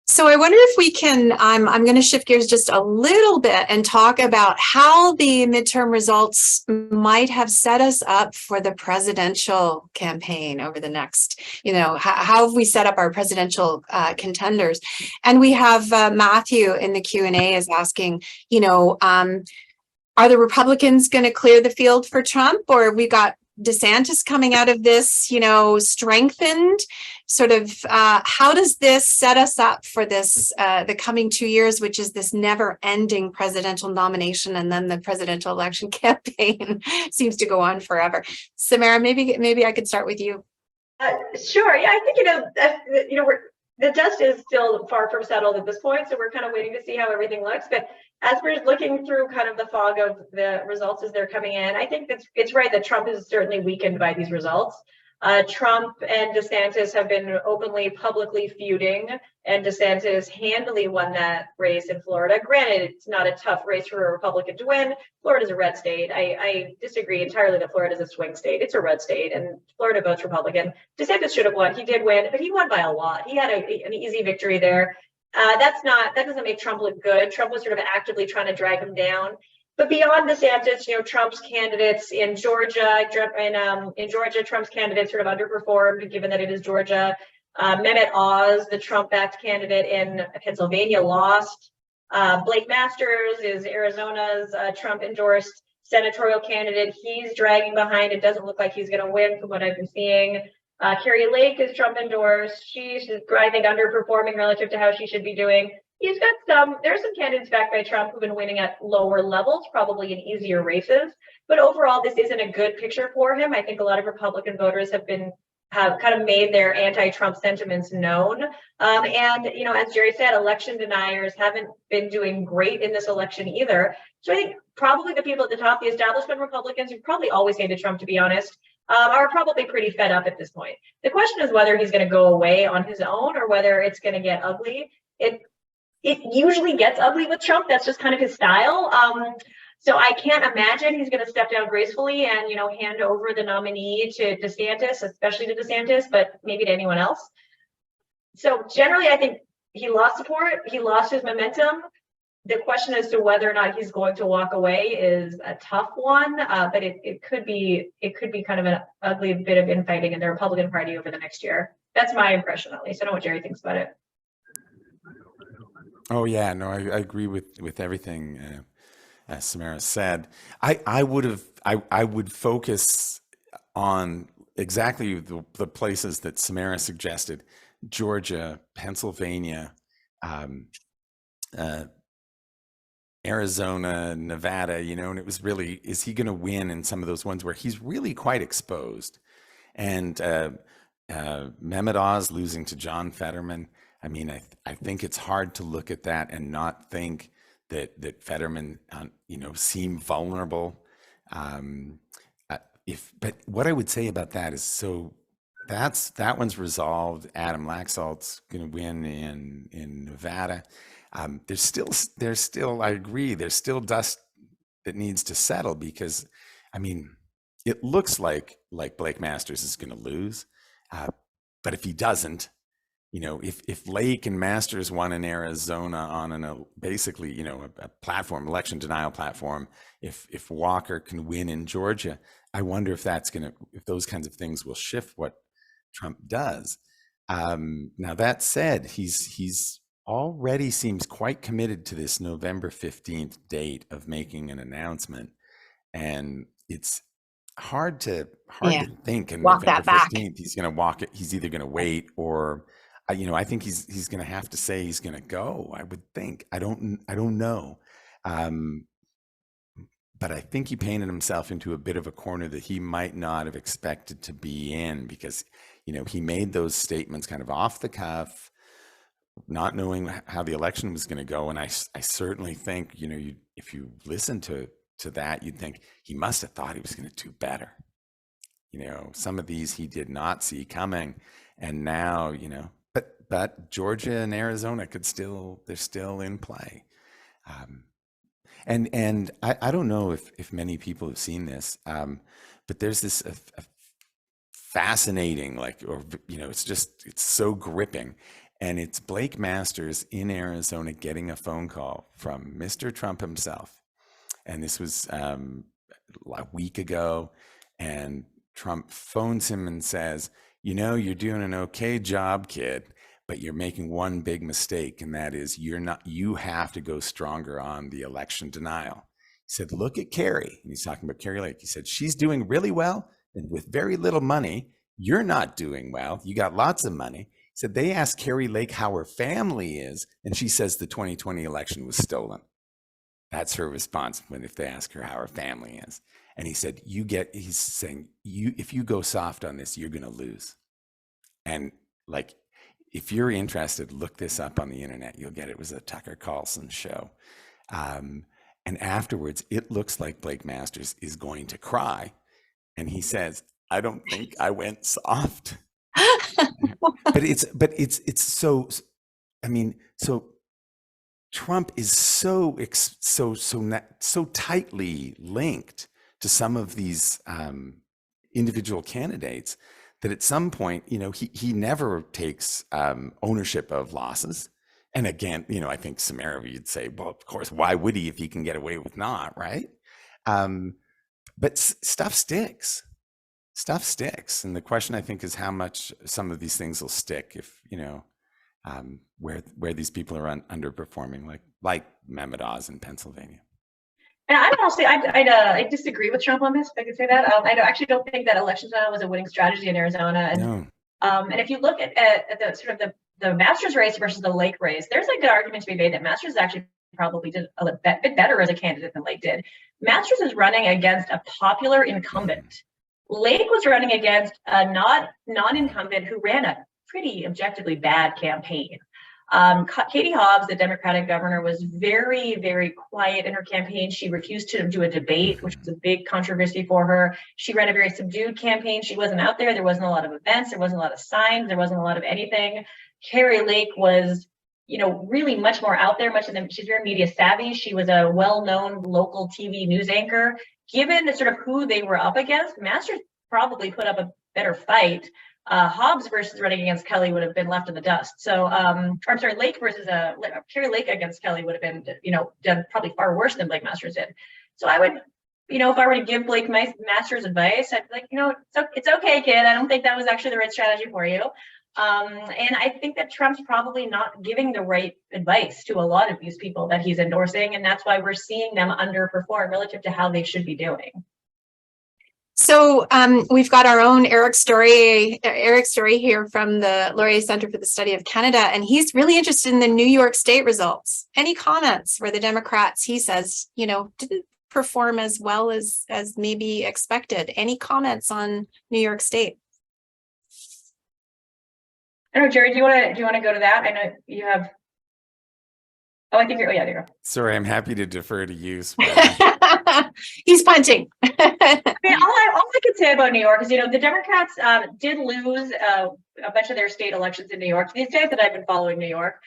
So I wonder if we can, I'm going to shift gears just a little bit and talk about how the midterm results might have set us up for the presidential campaign over the next, how have we set up our presidential contenders? And we have Matthew in the Q&A is asking, are the Republicans going to clear the field for Trump, or have we got DeSantis coming out of this, strengthened? Sort of, how does this set us up for this, the coming 2 years, which is this never-ending presidential nomination, and then the presidential election campaign seems to go on forever. Samara, maybe I could start with you. Sure. Yeah, I think the dust is still far from settled at this point, so we're kind of waiting to see how everything looks. But as we're looking through kind of the fog of the results as they're coming in, I think it's right that Trump is certainly weakened by these results. Trump and DeSantis have been openly, publicly feuding, and DeSantis handily won that race in Florida. Granted, it's not a tough race for a Republican to win. Florida's a red state. I disagree entirely that Florida is a swing state. It's a red state, and Florida votes Republican. DeSantis should have won. He did win, but he won by a lot. He had an easy victory there. That doesn't make Trump look good. Trump was sort of actively trying to drag him down. But beyond DeSantis, Trump's candidates in Georgia, Trump's candidates sort of underperformed, given that it is Georgia. Mehmet Oz, the Trump-backed candidate in Pennsylvania, lost. Blake Masters is Arizona's Trump-endorsed senatorial candidate. He's dragging behind. It doesn't look like he's going to win from what I've been seeing. Kari Lake is Trump-endorsed. She's, I think, underperforming relative to how she should be doing. He's got there's some candidates backed by Trump who've been winning at lower levels, probably in easier races. But overall, this isn't a good picture for him. I think a lot of Republican voters have kind of made their anti-Trump sentiments known. And, as Gerry said, election deniers haven't been doing great in this election either. So I think probably the people at the top, the establishment Republicans, who probably always hated Trump, to be honest, are probably pretty fed up at this point. The question is whether he's going to go away on his own or whether it's going to get ugly. It usually gets ugly with Trump. That's just kind of his style. So I can't imagine he's going to step down gracefully and, hand over the nominee to DeSantis, especially to DeSantis, but maybe to anyone else. So generally, I think he lost support. He lost his momentum. The question as to whether or not he's going to walk away is a tough one, but it could be kind of an ugly bit of infighting in the Republican Party over the next year. That's my impression, at least. I don't know what Gerry thinks about it. Oh yeah, no, I agree with everything Samara said. I would focus on exactly the places that Samara suggested: Georgia, Pennsylvania, Arizona, Nevada. And it was really, is he going to win in some of those ones where he's really quite exposed? And Mehmet Oz losing to John Fetterman. I mean, I think it's hard to look at that and not think that Fetterman, seemed vulnerable. But what I would say about that is, that one's resolved. Adam Laxalt's going to win in Nevada. There's still, I agree, there's still dust that needs to settle because, it looks like Blake Masters is going to lose. But if he doesn't, if Lake and Masters won in Arizona on basically, a platform, election denial platform, if Walker can win in Georgia, I wonder if if those kinds of things will shift what Trump does. Now that said, he's already seems quite committed to this November 15th date of making an announcement. And it's hard to Yeah. think on Walk November that back. 15th he's going to walk it. He's either going to wait or, I think he's going to have to say he's going to go. I would think. I don't know. But I think he painted himself into a bit of a corner that he might not have expected to be in, because, he made those statements kind of off the cuff, not knowing how the election was going to go. And I certainly think, if you listen to that, you'd think he must have thought he was going to do better. Some of these he did not see coming. And now, but Georgia and Arizona they're still in play. And I don't know if many people have seen this, but there's this a fascinating, it's so gripping. And it's Blake Masters in Arizona getting a phone call from Mr. Trump himself. And this was a week ago. And Trump phones him and says, you're doing an okay job, kid, but you're making one big mistake. And that is you have to go stronger on the election denial. He said, look at Kerry. And he's talking about Kerry Lake. He said, she's doing really well and with very little money. You're not doing well. You got lots of money. He said, they asked Kerry Lake how her family is, and she says the 2020 election was stolen. That's her response if they ask her how her family is. And he said, he's saying, if you go soft on this, you're going to lose. And if you're interested, look this up on the internet. You'll get it. It was a Tucker Carlson show. And afterwards, it looks like Blake Masters is going to cry. And he says, I don't think I went soft. But it's so, so Trump is so tightly linked to some of these individual candidates that at some point, he never takes ownership of losses. And again, I think Samara, you'd say, well, of course, why would he if he can get away with not, right? But stuff sticks. Stuff sticks. And the question, I think, is how much some of these things will stick if, where these people are underperforming, like Mehmet Oz in Pennsylvania. And I disagree with Trump on this, if I could say that. I actually don't think that election denial was a winning strategy in Arizona. And, No. And if you look at the sort of the Masters race versus the Lake race, there's a good argument to be made that Masters actually probably did a bit better as a candidate than Lake did. Masters is running against a popular incumbent. Lake was running against a non-incumbent who ran a pretty objectively bad campaign. Katie Hobbs, the Democratic governor, was very, very quiet in her campaign. She refused to do a debate, which was a big controversy for her. She ran a very subdued campaign. She wasn't out there. There wasn't a lot of events. There wasn't a lot of signs. There wasn't a lot of anything. Kerry Lake was, really much more out there. She's very media savvy. She was a well-known local TV news anchor. Given sort of who they were up against, Masters probably put up a better fight. Hobbs versus running against Kelly would have been left in the dust. So, Lake versus Kerry Lake against Kelly would have been, done probably far worse than Blake Masters did. So I would, if I were to give Blake Masters advice, I'd be like, it's okay, kid. I don't think that was actually the right strategy for you. And I think that Trump's probably not giving the right advice to a lot of these people that he's endorsing. And that's why we're seeing them underperform relative to how they should be doing. So we've got our own Eric Story here from the Laurier Center for the Study of Canada, and he's really interested in the New York State results. Any comments where the Democrats, he says, didn't perform as well as maybe expected? Any comments on New York State? I don't know, Gerry, do you want to go to that? I know you have. Oh, I think you're. Oh, yeah, there you go. Sorry, I'm happy to defer to you. He's punting. I mean, all I can say about New York is, the Democrats did lose a bunch of their state elections in New York. These days that I've been following New York,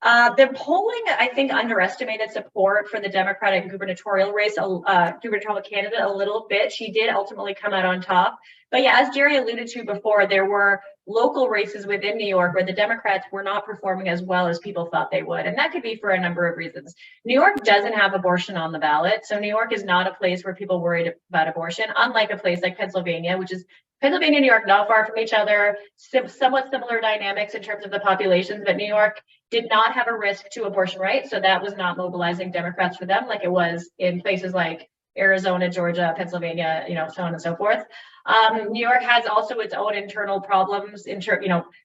the polling, I think, underestimated support for the Democratic gubernatorial race, gubernatorial candidate a little bit. She did ultimately come out on top. But yeah, as Gerry alluded to before, there were local races within New York where the Democrats were not performing as well as people thought they would. And that could be for a number of reasons. New York doesn't have abortion on the ballot. So New York is not a place where people worried about abortion, unlike a place like Pennsylvania, which is Pennsylvania and New York not far from each other, somewhat similar dynamics in terms of the populations, but New York did not have a risk to abortion rights. So that was not mobilizing Democrats for them like it was in places like Arizona, Georgia, Pennsylvania, so on and so forth. New York has also its own internal problems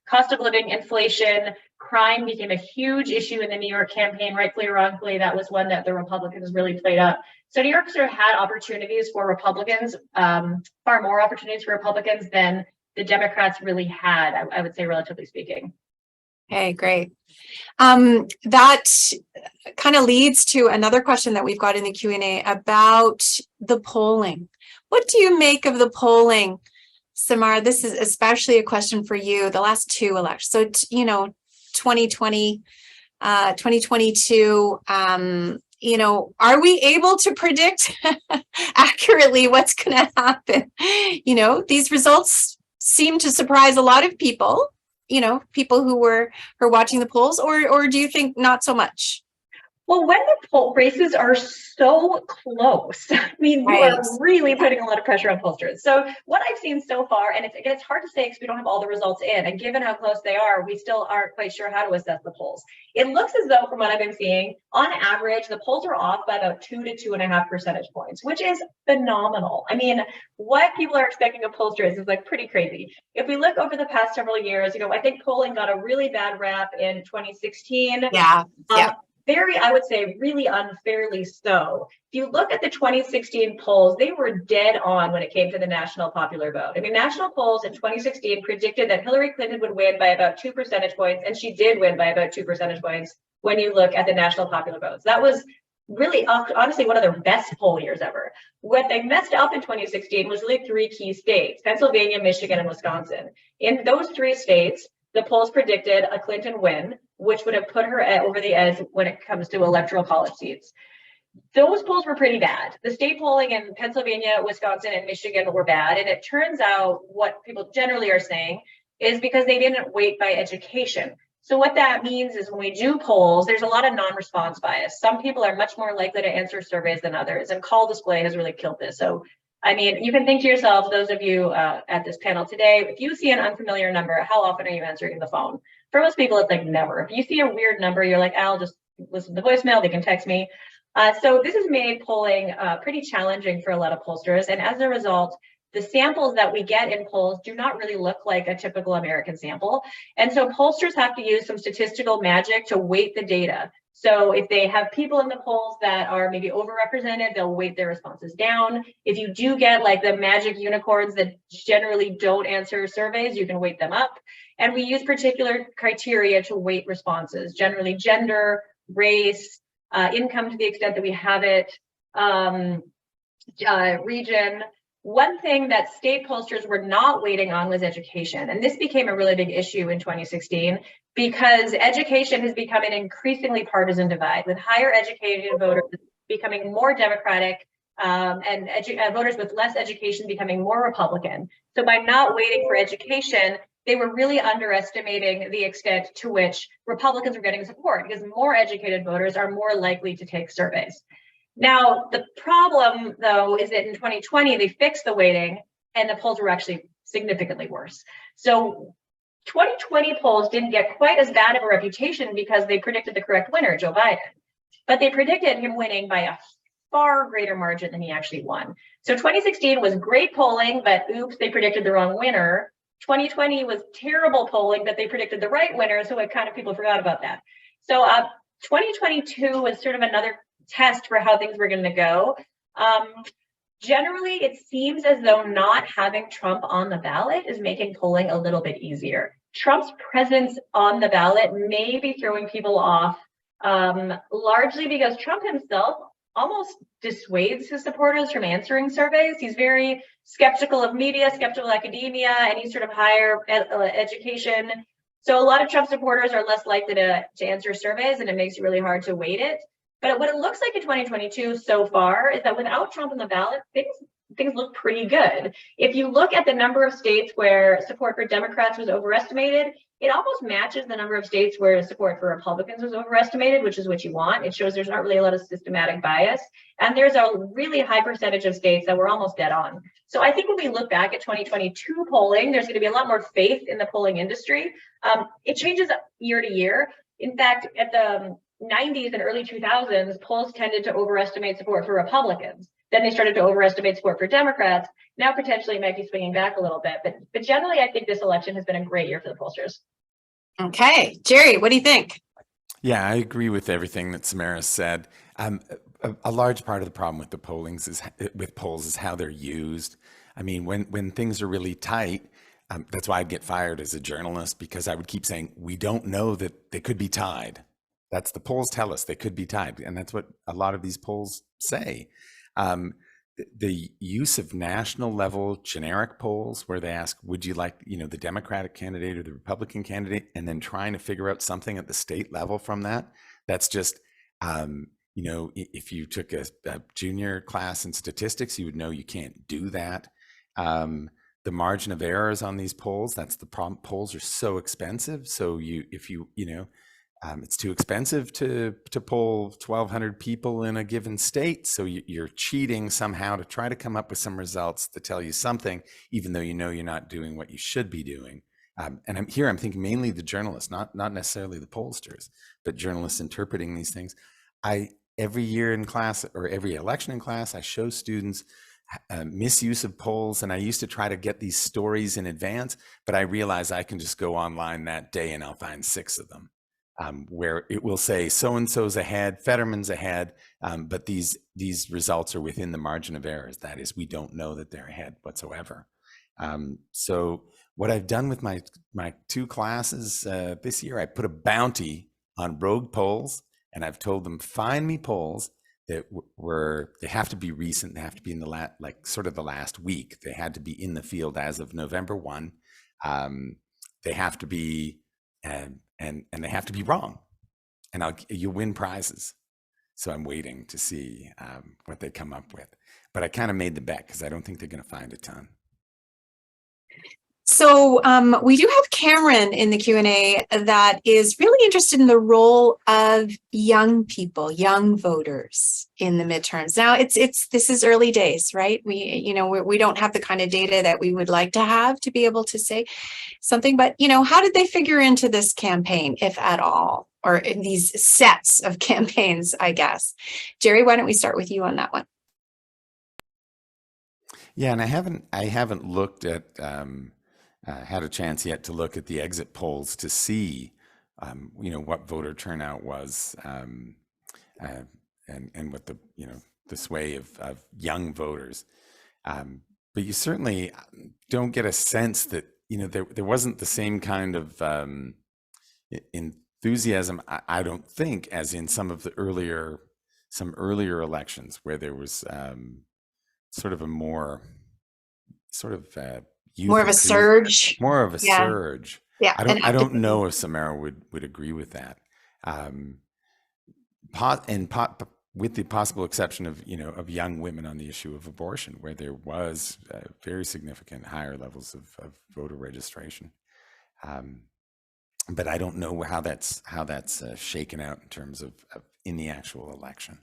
cost of living, inflation, crime became a huge issue in the New York campaign, rightfully or wrongfully. That was one that the Republicans really played up. So New York sort of had opportunities for Republicans, far more opportunities for Republicans than the Democrats really had, I would say, relatively speaking. Okay, great. That kind of leads to another question that we've got in the Q&A about the polling. What do you make of the polling, Samar? This is especially a question for you, the last two elections. So, 2020, 2022, are we able to predict accurately what's going to happen? These results seem to surprise a lot of people, people who are watching the polls, or do you think not so much? Well, when the poll races are so close, I mean, you are really putting a lot of pressure on pollsters. So what I've seen so far, and it's hard to say because we don't have all the results in, and given how close they are, we still aren't quite sure how to assess the polls. It looks as though, from what I've been seeing, on average, the polls are off by about 2 to 2.5 percentage points, which is phenomenal. I mean, what people are expecting of pollsters is like pretty crazy. If we look over the past several years, I think polling got a really bad rap in 2016. Yeah. I would say, really unfairly so. If you look at the 2016 polls, they were dead on when it came to the national popular vote. I mean, national polls in 2016 predicted that Hillary Clinton would win by about 2 percentage points, and she did win by about 2 percentage points when you look at the national popular votes. That was really, honestly, one of their best poll years ever. What they messed up in 2016 was really 3 key states: Pennsylvania, Michigan, and Wisconsin. In those 3 states, the polls predicted a Clinton win, which would have put her over the edge when it comes to electoral college seats. Those polls were pretty bad. The state polling in Pennsylvania, Wisconsin, and Michigan were bad. And it turns out what people generally are saying is because they didn't weight by education. So what that means is when we do polls, there's a lot of non-response bias. Some people are much more likely to answer surveys than others, and call display has really killed this. So I mean, you can think to yourself, those of you at this panel today, if you see an unfamiliar number, how often are you answering the phone? For most people, it's like never. If you see a weird number, you're like, I'll just listen to the voicemail, they can text me. So this has made polling pretty challenging for a lot of pollsters. And as a result, the samples that we get in polls do not really look like a typical American sample. And so pollsters have to use some statistical magic to weight the data. So if they have people in the polls that are maybe overrepresented, they'll weight their responses down. If you do get like the magic unicorns that generally don't answer surveys, you can weight them up. And we use particular criteria to weight responses, generally gender, race, income to the extent that we have it, region. One thing that state pollsters were not weighting on was education. And this became a really big issue in 2016 because education has become an increasingly partisan divide, with higher educated voters becoming more Democratic and voters with less education becoming more Republican. So by not waiting for education, they were really underestimating the extent to which Republicans were getting support, because more educated voters are more likely to take surveys. Now, the problem, though, is that in 2020, they fixed the weighting and the polls were actually significantly worse. So 2020 polls didn't get quite as bad of a reputation because they predicted the correct winner, Joe Biden, but they predicted him winning by a far greater margin than he actually won. So 2016 was great polling, but oops, they predicted the wrong winner. 2020 was terrible polling, but they predicted the right winner, so it kind of people forgot about that. So 2022 was sort of another test for how things were going to go. Generally, it seems as though not having Trump on the ballot is making polling a little bit easier. Trump's presence on the ballot may be throwing people off, largely because Trump himself almost dissuades his supporters from answering surveys. He's very skeptical of media, skeptical of academia, and he's sort of higher education. So a lot of Trump supporters are less likely to answer surveys, and it makes it really hard to weight it. But what it looks like in 2022 so far is that without Trump on the ballot, things look pretty good. If you look at the number of states where support for Democrats was overestimated, it almost matches the number of states where support for Republicans was overestimated, which is what you want. It shows there's not really a lot of systematic bias. And there's a really high percentage of states that were almost dead on. So I think when we look back at 2022 polling, there's going to be a lot more faith in the polling industry. It changes year to year. In fact, at the 90s and early 2000s, polls tended to overestimate support for Republicans. Then they started to overestimate support for Democrats. Now potentially it might be swinging back a little bit, but generally I think this election has been a great year for the pollsters. Okay, Gerry, what do you think? Yeah, I agree with everything that Samara said. A large part of the problem with the polls is how they're used. I mean, when things are really tight, that's why I'd get fired as a journalist, because I would keep saying, we don't know that they could be tied. That's the polls tell us they could be tied. And that's what a lot of these polls say. The use of national level generic polls where they ask, would you like, the Democratic candidate or the Republican candidate, and then trying to figure out something at the state level from that. That's just, if you took a junior class in statistics, you would know you can't do that. The margin of errors on these polls, that's the problem. Polls are so expensive. So it's too expensive to poll 1,200 people in a given state. So you're cheating somehow to try to come up with some results to tell you something, even though you're not doing what you should be doing. And I'm thinking mainly the journalists, not necessarily the pollsters, but journalists interpreting these things. Every year in class, or every election in class, I show students misuse of polls, and I used to try to get these stories in advance, but I realize I can just go online that day and I'll find 6 of them. Where it will say so-and-so's ahead, Fetterman's ahead, but these results are within the margin of errors. That is, we don't know that they're ahead whatsoever. So what I've done with my 2 classes this year, I put a bounty on rogue polls, and I've told them, find me polls that they have to be recent, they have to be in the last week. They had to be in the field as of November 1. They have to be and they have to be wrong, and you'll win prizes. So I'm waiting to see what they come up with. But I kind of made the bet because I don't think they're going to find a ton. So we do have Cameron in the Q&A that is really interested in the role of young people, young voters in the midterms. Now this is early days, right? We don't have the kind of data that we would like to have to be able to say something, but how did they figure into this campaign, if at all, or in these sets of campaigns, I guess? Gerry, why don't we start with you on that one? Yeah, and I haven't looked at had a chance yet to look at the exit polls to see, what voter turnout was, and what the sway of young voters. But you certainly don't get a sense that there wasn't the same kind of enthusiasm, I don't think, as in some earlier elections where there was sort of a more more of a surge. More of a surge. Yeah. I don't know if Samara would agree with that. With the possible exception of young women on the issue of abortion, where there was very significant higher levels of voter registration. But I don't know how that's shaken out in terms of in the actual election.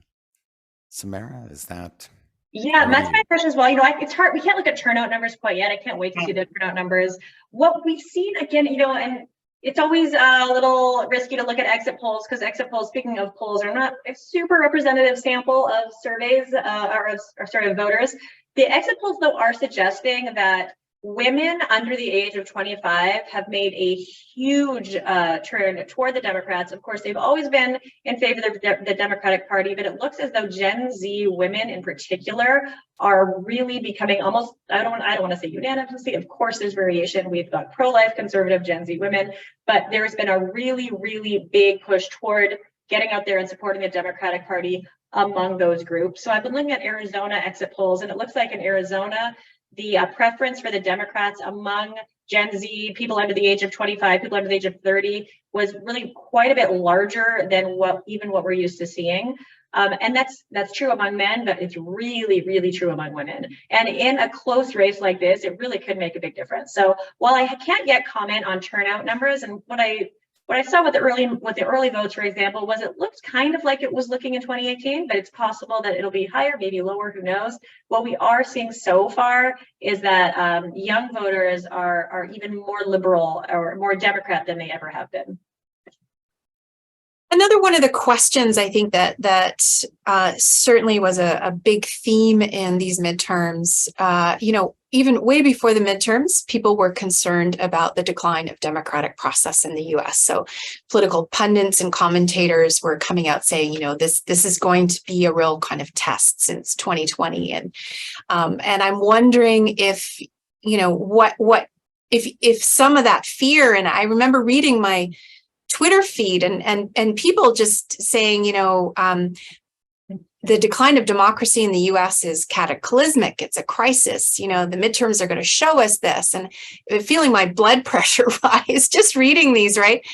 Samara, is that? Yeah, that's my question as well. It's hard. We can't look at turnout numbers quite yet. I can't wait to see the turnout numbers. What we've seen again, and it's always a little risky to look at exit polls, because exit polls, speaking of polls, are not a super representative sample of surveys of voters. The exit polls, though, are suggesting that women under the age of 25 have made a huge turn toward the Democrats. Of course, they've always been in favor of the Democratic Party, but it looks as though Gen Z women in particular are really becoming almost, I don't want to say unanimously. Of course, there's variation. We've got pro-life conservative Gen Z women, but there's been a really, really big push toward getting out there and supporting the Democratic Party among those groups. So I've been looking at Arizona exit polls, and it looks like in Arizona, the preference for the Democrats among Gen Z, people under the age of 25, people under the age of 30, was really quite a bit larger than what we're used to seeing. And that's true among men, but it's really, really true among women. And in a close race like this, it really could make a big difference. So while I can't yet comment on turnout numbers, and what I saw with the early votes, for example, was it looked kind of like it was looking in 2018, but it's possible that it'll be higher, maybe lower, who knows. What we are seeing so far is that young voters are even more liberal or more Democrat than they ever have been. Another one of the questions I think that certainly was a big theme in these midterms, even way before the midterms, people were concerned about the decline of democratic process in the US. So political pundits and commentators were coming out saying, this is going to be a real kind of test since 2020. And I'm wondering if, if some of that fear, and I remember reading my Twitter feed and people just saying, the decline of democracy in the US is cataclysmic. It's a crisis. The midterms are going to show us this, and feeling my blood pressure rise just reading these, right?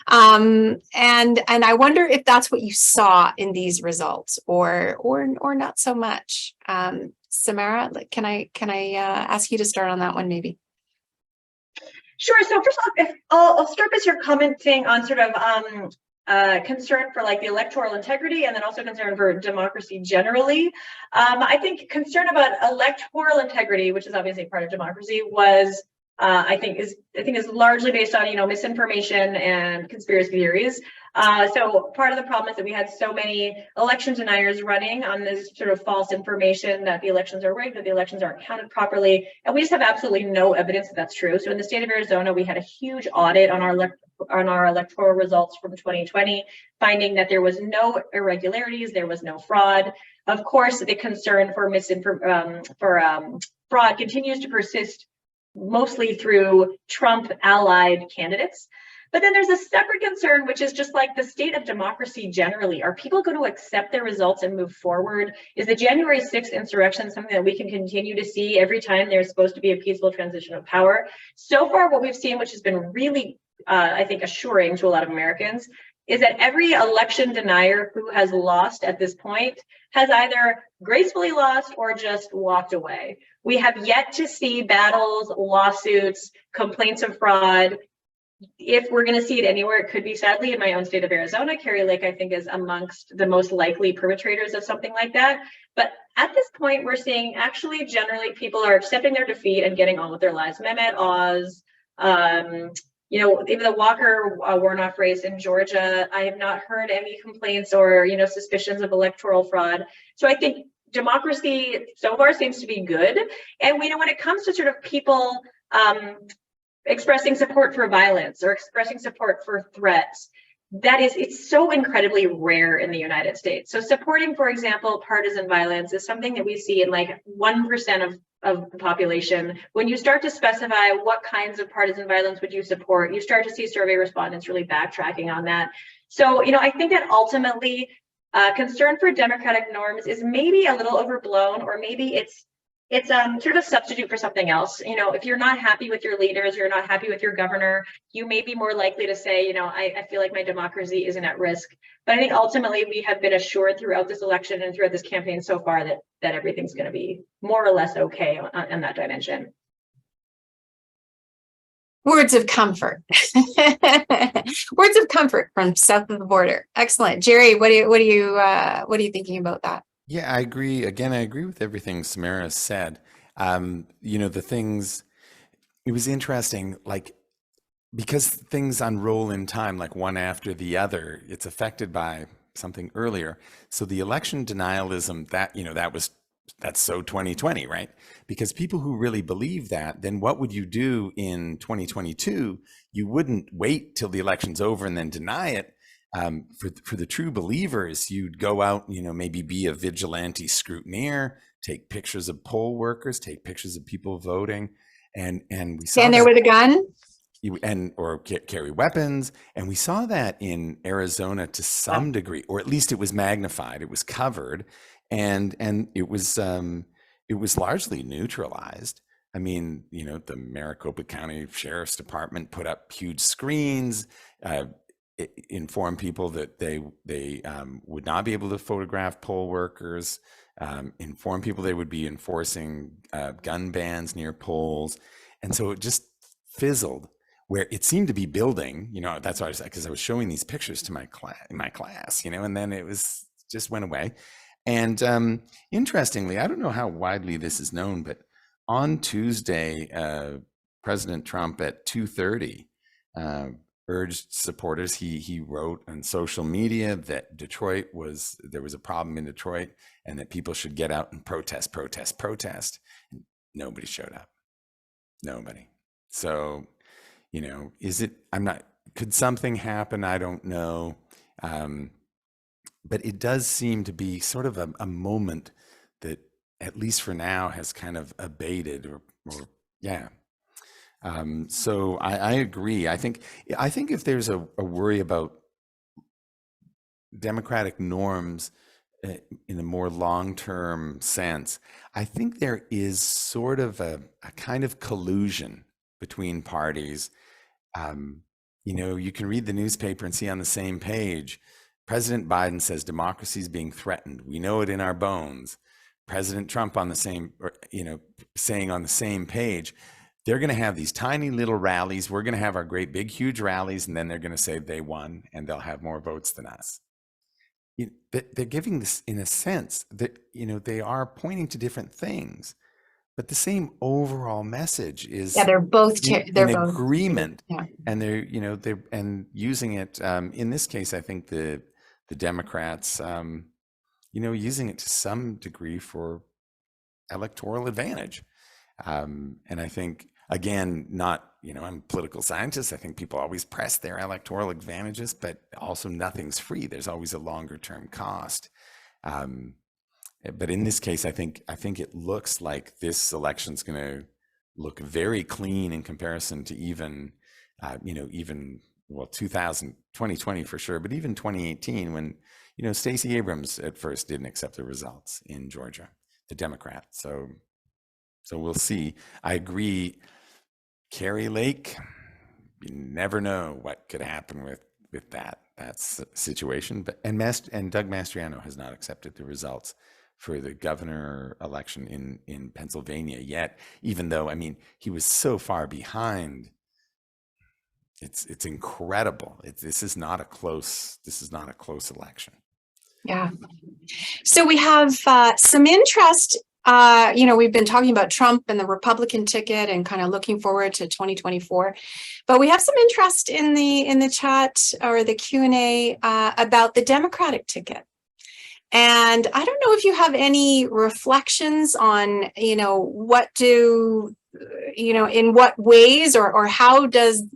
And I wonder if that's what you saw in these results, or not so much. Samara, can I ask you to start on that one, maybe? Sure. So first of all, I'll start as you're commenting on sort of concern for like the electoral integrity, and then also concern for democracy generally. I think concern about electoral integrity, which is obviously part of democracy, was I think is largely based on misinformation and conspiracy theories. So part of the problem is that we had so many election deniers running on this sort of false information that the elections are rigged, that the elections aren't counted properly, and we just have absolutely no evidence that that's true. So in the state of Arizona, we had a huge audit on our electoral results from 2020, finding that there was no irregularities, there was no fraud. Of course, the concern for fraud continues to persist, mostly through Trump-allied candidates. But then there's a separate concern, which is just like the state of democracy generally. Are people going to accept their results and move forward? Is the January 6th insurrection something that we can continue to see every time there's supposed to be a peaceful transition of power? So far, what we've seen, which has been really, I think, assuring to a lot of Americans, is that every election denier who has lost at this point has either gracefully lost or just walked away. We have yet to see battles, lawsuits, complaints of fraud. If we're going to see it anywhere, it could be, sadly, in my own state of Arizona. Kerry Lake, I think, is amongst the most likely perpetrators of something like that. But at this point, we're seeing actually generally people are accepting their defeat and getting on with their lives. Mehmet Oz, even the Walker Warnoff race in Georgia, I have not heard any complaints or suspicions of electoral fraud. So I think democracy so far seems to be good. And when it comes to sort of people expressing support for violence or expressing support for threats, it's so incredibly rare in the United States. So supporting, for example, partisan violence is something that we see in like 1% of the population. When you start to specify what kinds of partisan violence would you support, you start to see survey respondents really backtracking on that. So, I think that ultimately concern for democratic norms is maybe a little overblown, or maybe it's sort of a substitute for something else. If you're not happy with your leaders, you're not happy with your governor, you may be more likely to say, I feel like my democracy isn't at risk. But I think ultimately we have been assured throughout this election and throughout this campaign so far that everything's going to be more or less okay on that dimension. Words of comfort. Words of comfort from south of the border. Excellent. Gerry, what are you thinking about that? Yeah, I agree. Again, I agree with everything Samara said. The things, it was interesting, like, because things unroll in time, like one after the other, it's affected by something earlier. So the election denialism, that's so 2020, right? Because people who really believe that, then what would you do in 2022? You wouldn't wait till the election's over and then deny it. For the true believers, you'd go out, maybe be a vigilante scrutineer, take pictures of poll workers, take pictures of people voting, and we saw stand there with a gun, or carry weapons, and we saw that in Arizona to some degree, or at least it was magnified, it was covered, and it was largely neutralized. I mean, the Maricopa County Sheriff's Department put up huge screens. Inform people that they would not be able to photograph poll workers, inform people they would be enforcing gun bans near polls. And so it just fizzled, where it seemed to be building, that's why I was, because I was showing these pictures to my class, and then it just went away. And interestingly, I don't know how widely this is known, but on Tuesday, President Trump at 2:30 urged supporters. He wrote on social media that there was a problem in Detroit and that people should get out and protest. And nobody showed up. Nobody. So, could something happen? I don't know. But it does seem to be sort of a moment that, at least for now, has kind of abated or yeah. So I agree. I think if there's a worry about democratic norms in a more long-term sense, I think there is sort of a kind of collusion between parties. You can read the newspaper and see on the same page, President Biden says democracy is being threatened. We know it in our bones. President Trump saying on the same page, they're going to have these tiny little rallies. We're going to have our great big huge rallies, and then they're going to say they won and they'll have more votes than us. They're giving this, in a sense, that they are pointing to different things, but the same overall message is they're both in agreement. Yeah. And they're using it in this case. I think the Democrats using it to some degree for electoral advantage. And I think, again, I'm a political scientist. I think people always press their electoral advantages, but also nothing's free. There's always a longer term cost. But in this case, I think it looks like this election's going to look very clean in comparison to even 2020 for sure, but even 2018 when, Stacey Abrams at first didn't accept the results in Georgia, the Democrat. So we'll see. I agree. Carrie Lake, you never know what could happen with that situation. But and Doug Mastriano has not accepted the results for the governor election in Pennsylvania yet, even though, he was so far behind. It's incredible. This is not a close election. Yeah. So we have some interest. We've been talking about Trump and the Republican ticket and kind of looking forward to 2024, but we have some interest in the chat or the Q&A about the Democratic ticket. And I don't know if you have any reflections on, in what ways or how do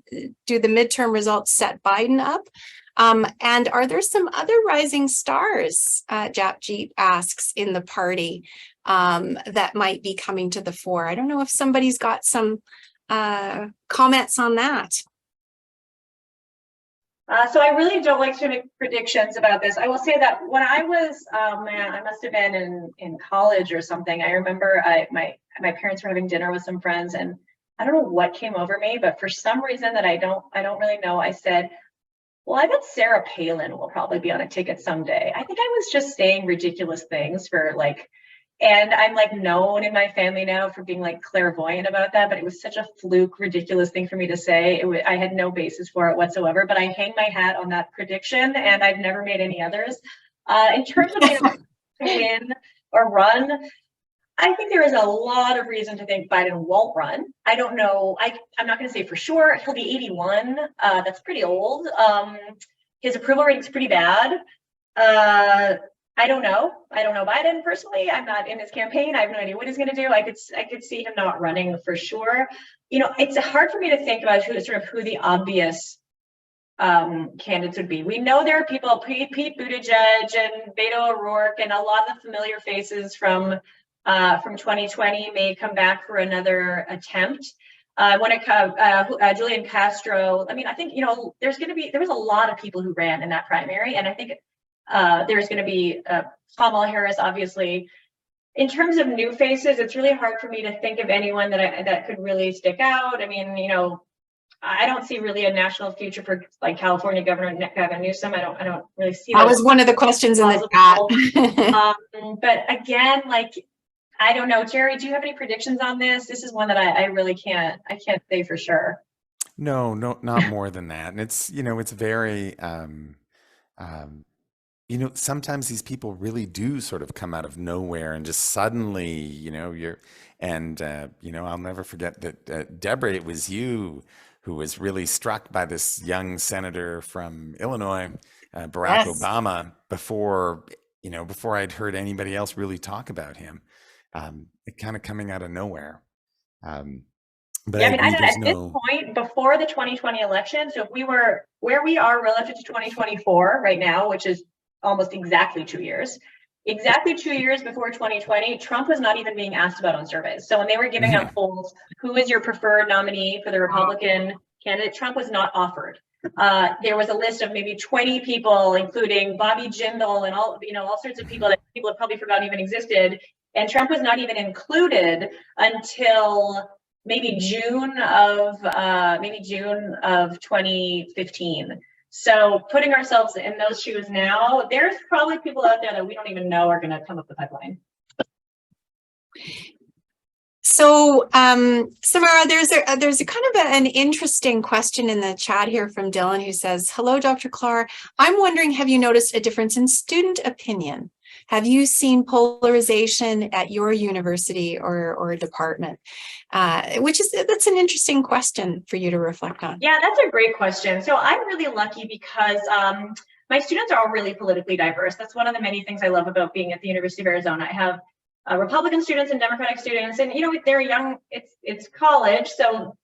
the midterm results set Biden up? And are there some other rising stars, Japjit asks, in the party that might be coming to the fore? I don't know if somebody's got some comments on that. So I really don't like to make predictions about this. I will say that when I was, I must have been in college or something. I remember my parents were having dinner with some friends, and I don't know what came over me, but for some reason that I don't really know, I said, well, I bet Sarah Palin will probably be on a ticket someday. I think I was just saying ridiculous things and I'm known in my family now for being clairvoyant about that, but it was such a fluke, ridiculous thing for me to say. I had no basis for it whatsoever, but I hang my hat on that prediction and I've never made any others. In terms of to win or run, I think there is a lot of reason to think Biden won't run. I don't know. I'm not going to say for sure. He'll be 81. That's pretty old. His approval rating is pretty bad. I don't know. I don't know Biden personally. I'm not in his campaign. I have no idea what he's going to do. I could see him not running for sure. It's hard for me to think about who the obvious candidates would be. We know there are people, Pete Buttigieg and Beto O'Rourke, and a lot of the familiar faces from 2020 may come back for another attempt. When it comes, Julian Castro. I think there was a lot of people who ran in that primary, and I think there's going to be Kamala Harris, obviously. In terms of new faces, it's really hard for me to think of anyone that could really stick out. I don't see really a national future for California Governor Gavin Newsom. I don't really see that. Was one of the questions in the chat. But again, I don't know, Gerry, do you have any predictions on this? This is one that I really can't say for sure. No, not more than that. And it's very, sometimes these people really do sort of come out of nowhere and just suddenly, I'll never forget that, Deborah, it was you who was really struck by this young senator from Illinois, Barack Obama, before I'd heard anybody else really talk about him. It kind of coming out of nowhere. But yeah, I agree, at this point, before the 2020 election, so if we were where we are relative to 2024 right now, which is almost exactly 2 years, exactly 2 years before 2020, Trump was not even being asked about on surveys. So when they were giving out polls, who is your preferred nominee for the Republican candidate, Trump was not offered. There was a list of maybe 20 people, including Bobby Jindal and all sorts of people that people have probably forgotten even existed. And Trump was not even included until maybe June of 2015. So putting ourselves in those shoes now, there's probably people out there that we don't even know are going to come up the pipeline. So, Samara, there's a kind of an interesting question in the chat here from Dylan, who says, "Hello, Dr. Clark. I'm wondering, have you noticed a difference in student opinion? Have you seen polarization at your university or department?" That's an interesting question for you to reflect on. Yeah, that's a great question. So I'm really lucky because my students are all really politically diverse. That's one of the many things I love about being at the University of Arizona. I have Republican students and Democratic students, and they're young. It's college, so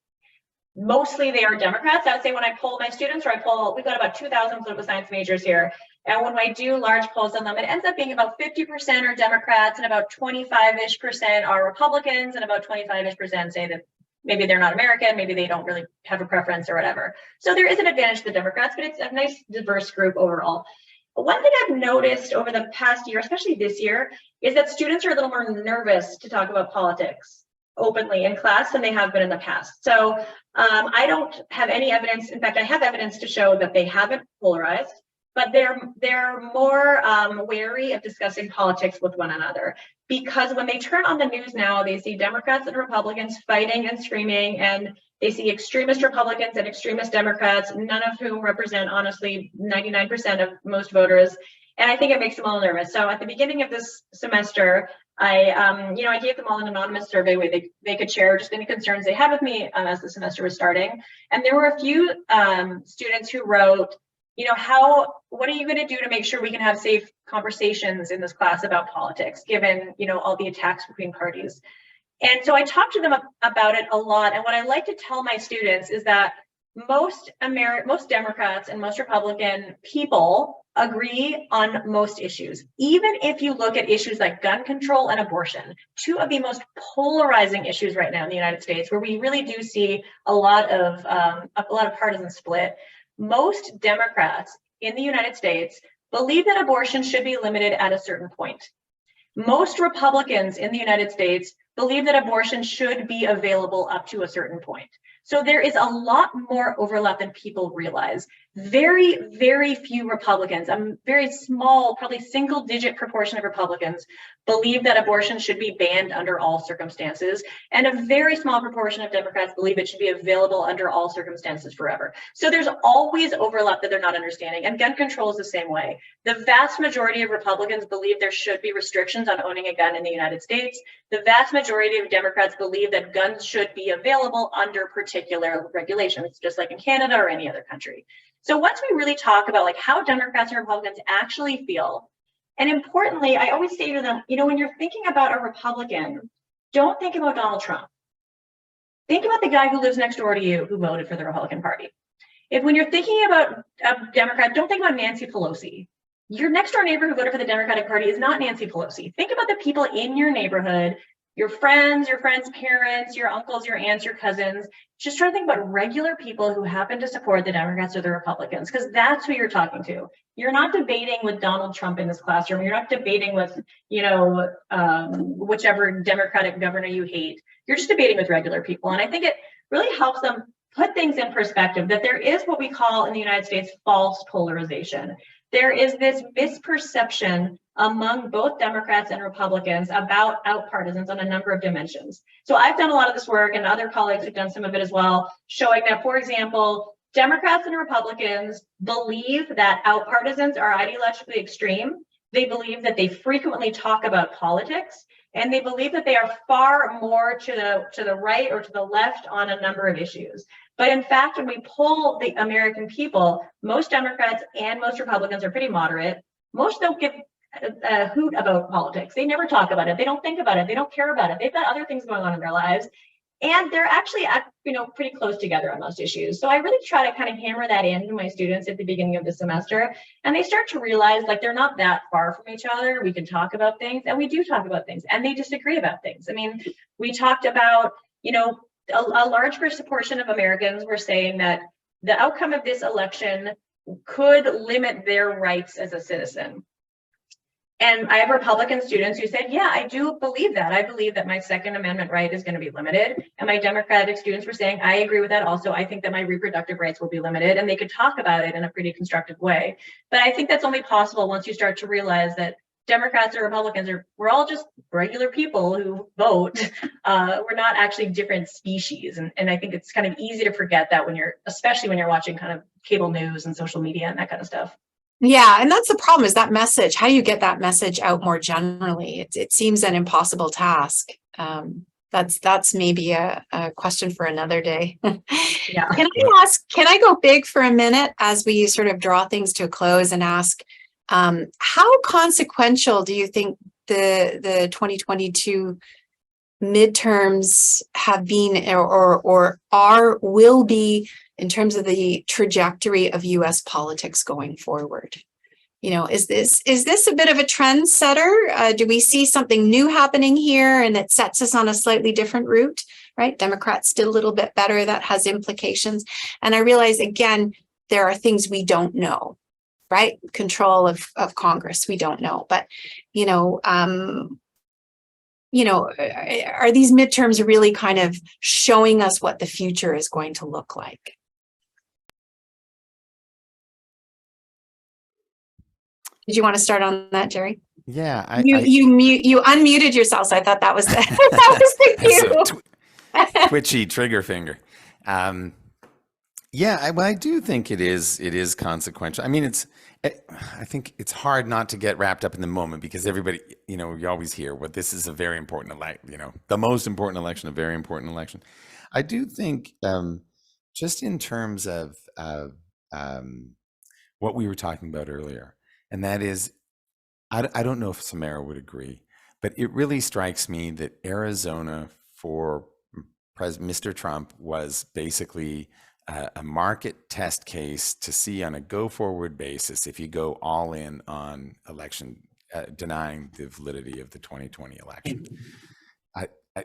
mostly they are Democrats. I would say when I poll my students, we've got about 2,000 political science majors here. And when I do large polls on them, it ends up being about 50% are Democrats and about 25-ish% are Republicans, and about 25-ish% say that maybe they're not American, maybe they don't really have a preference or whatever. So there is an advantage to the Democrats, but it's a nice diverse group overall. One thing I've noticed over the past year, especially this year, is that students are a little more nervous to talk about politics openly in class than they have been in the past. So I don't have any evidence. In fact, I have evidence to show that they haven't polarized, but they're more wary of discussing politics with one another, because when they turn on the news now, they see Democrats and Republicans fighting and screaming, and they see extremist Republicans and extremist Democrats, none of whom represent, honestly, 99% of most voters. And I think it makes them all nervous. So at the beginning of this semester, I gave them all an anonymous survey where they could share just any concerns they had with me as the semester was starting. And there were a few students who wrote, what are you going to do to make sure we can have safe conversations in this class about politics, given, all the attacks between parties? And so I talked to them about it a lot. And what I like to tell my students is that most Democrats and most Republican people agree on most issues. Even if you look at issues like gun control and abortion, two of the most polarizing issues right now in the United States, where we really do see a lot of partisan split, most Democrats in the United States believe that abortion should be limited at a certain point. Most Republicans in the United States believe that abortion should be available up to a certain point. So there is a lot more overlap than people realize. Very, very few Republicans, a very small, probably single-digit proportion of Republicans believe that abortion should be banned under all circumstances, and a very small proportion of Democrats believe it should be available under all circumstances forever. So there's always overlap that they're not understanding, and gun control is the same way. The vast majority of Republicans believe there should be restrictions on owning a gun in the United States. The vast majority of Democrats believe that guns should be available under particular regulations, just like in Canada or any other country. So once we really talk about how Democrats and Republicans actually feel, and importantly, I always say to them, when you're thinking about a Republican, don't think about Donald Trump. Think about the guy who lives next door to you who voted for the Republican Party. When you're thinking about a Democrat, don't think about Nancy Pelosi. Your next door neighbor who voted for the Democratic Party is not Nancy Pelosi. Think about the people in your neighborhood, your friends' parents, your uncles, your aunts, your cousins. Just try to think about regular people who happen to support the Democrats or the Republicans, because that's who you're talking to. You're not debating with Donald Trump in this classroom. You're not debating with, whichever Democratic governor you hate. You're just debating with regular people. And I think it really helps them put things in perspective that there is what we call in the United States false polarization. There is this misperception among both Democrats and Republicans about outpartisans on a number of dimensions. So I've done a lot of this work, and other colleagues have done some of it as well, showing that, for example, Democrats and Republicans believe that outpartisans are ideologically extreme. They believe that they frequently talk about politics, and they believe that they are far more to the right or to the left on a number of issues. But in fact, when we poll the American people, most Democrats and most Republicans are pretty moderate. Most don't give a hoot about politics. They never talk about it. They don't think about it. They don't care about it. They've got other things going on in their lives. And they're actually, pretty close together on most issues. So I really try to kind of hammer that into my students at the beginning of the semester. And they start to realize like they're not that far from each other. We can talk about things, and we do talk about things, and they disagree about things. I mean, we talked about, a large proportion of Americans were saying that the outcome of this election could limit their rights as a citizen. And I have Republican students who said, yeah, I do believe that. I believe that my Second Amendment right is going to be limited. And my Democratic students were saying, I agree with that also. I think that my reproductive rights will be limited. And they could talk about it in a pretty constructive way. But I think that's only possible once you start to realize that Democrats or Republicans we're all just regular people who vote. We're not actually different species. And I think it's kind of easy to forget that especially when you're watching kind of cable news and social media and that kind of stuff. Yeah, and that's the problem, is that message. How do you get that message out more generally? It seems an impossible task. That's maybe a question for another day. Yeah. Can I go big for a minute as we sort of draw things to a close and ask, how consequential do you think the 2022 midterms have been or will be in terms of the trajectory of US politics going forward? Is this a bit of a trendsetter? Do we see something new happening here and it sets us on a slightly different route, right? Democrats did a little bit better. That has implications. And I realize, again, there are things we don't know, right? Control of Congress, we don't know. But, are these midterms really kind of showing us what the future is going to look like? Did you want to start on that, Gerry? Yeah, you unmuted yourself, so I thought that was the twitchy trigger finger. I do think it is consequential. I mean, I think it's hard not to get wrapped up in the moment, because everybody, you always hear, well, this is a very important election, the most important election, a very important election. I do think, just in terms of what we were talking about earlier, and that is, I don't know if Samara would agree, but it really strikes me that Arizona for Mr. Trump was basically a market test case to see on a go-forward basis if you go all in on election, denying the validity of the 2020 election.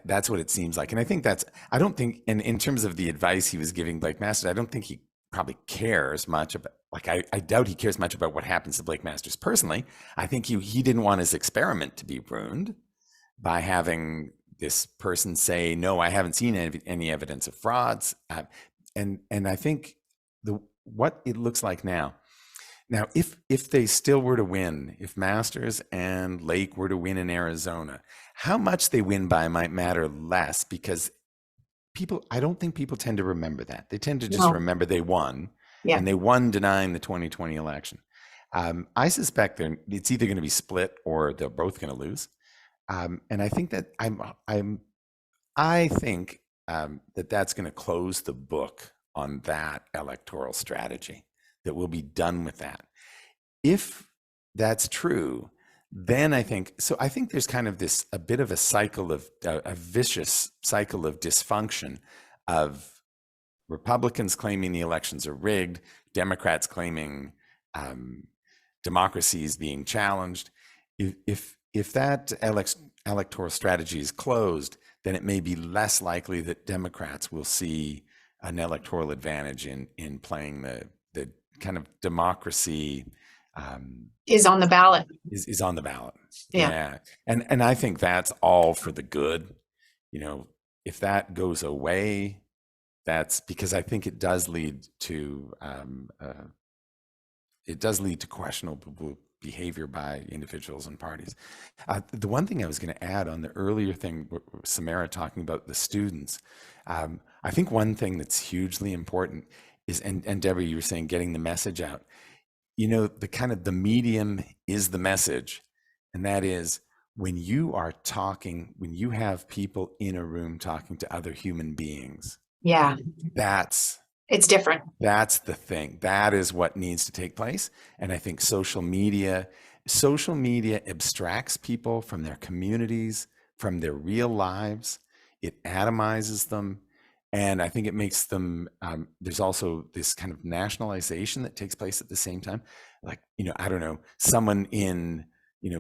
That's what it seems like. And I think I don't think, and in terms of the advice he was giving Blake Masters, I don't think he probably cares much about, I doubt he cares much about what happens to Blake Masters personally. I think he didn't want his experiment to be ruined by having this person say, no, I haven't seen any evidence of frauds. And I think what it looks like now, if they still were to win, if Masters and Lake were to win in Arizona, how much they win by might matter less, because I don't think people tend to remember that. They tend to just remember they won, and they won denying the 2020 election. I suspect it's either going to be split or they're both going to lose. And I think that I think that that's going to close the book on that electoral strategy, that we'll be done with that. If that's true, then I think there's kind of a bit of a cycle of a vicious cycle of dysfunction, of Republicans claiming the elections are rigged, Democrats claiming democracy is being challenged. If that electoral strategy is closed, then it may be less likely that Democrats will see an electoral advantage in playing the kind of democracy is on the ballot. Is on the ballot. Yeah. And I think that's all for the good. If that goes away, that's because I think it does lead to questionable behavior by individuals and parties. The one thing I was going to add on the earlier thing, Samara talking about the students, I think one thing that's hugely important is, and Deborah, you were saying getting the message out. The kind of the medium is the message, and that is when you have people in a room talking to other human beings. Yeah, That's It's different. That's the thing. That is what needs to take place. And I think social media abstracts people from their communities, from their real lives. It atomizes them. And I think it makes them, there's also this kind of nationalization that takes place at the same time. Like, I don't know, someone in,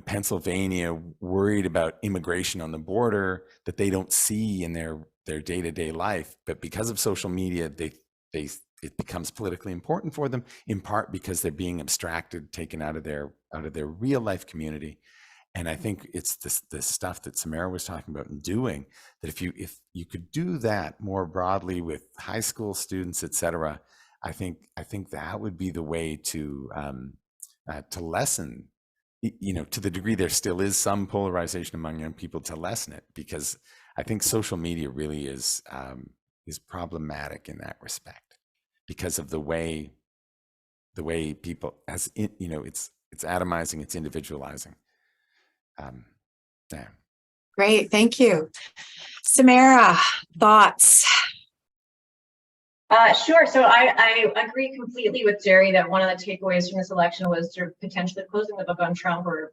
Pennsylvania worried about immigration on the border that they don't see in their day-to-day life. But because of social media, it becomes politically important for them, in part because they're being abstracted, taken out of their real life community. And I think it's this stuff that Samara was talking about and doing, that if you could do that more broadly with high school students, et cetera, I think that would be the way to lessen, to the degree there still is some polarization among young people, to lessen it, because I think social media really is problematic in that respect, because of the way people, it's atomizing, it's individualizing. Yeah. Great, thank you. Samara, thoughts? Sure. So I agree completely with Gerry that one of the takeaways from this election was sort of potentially closing the book on Trump, or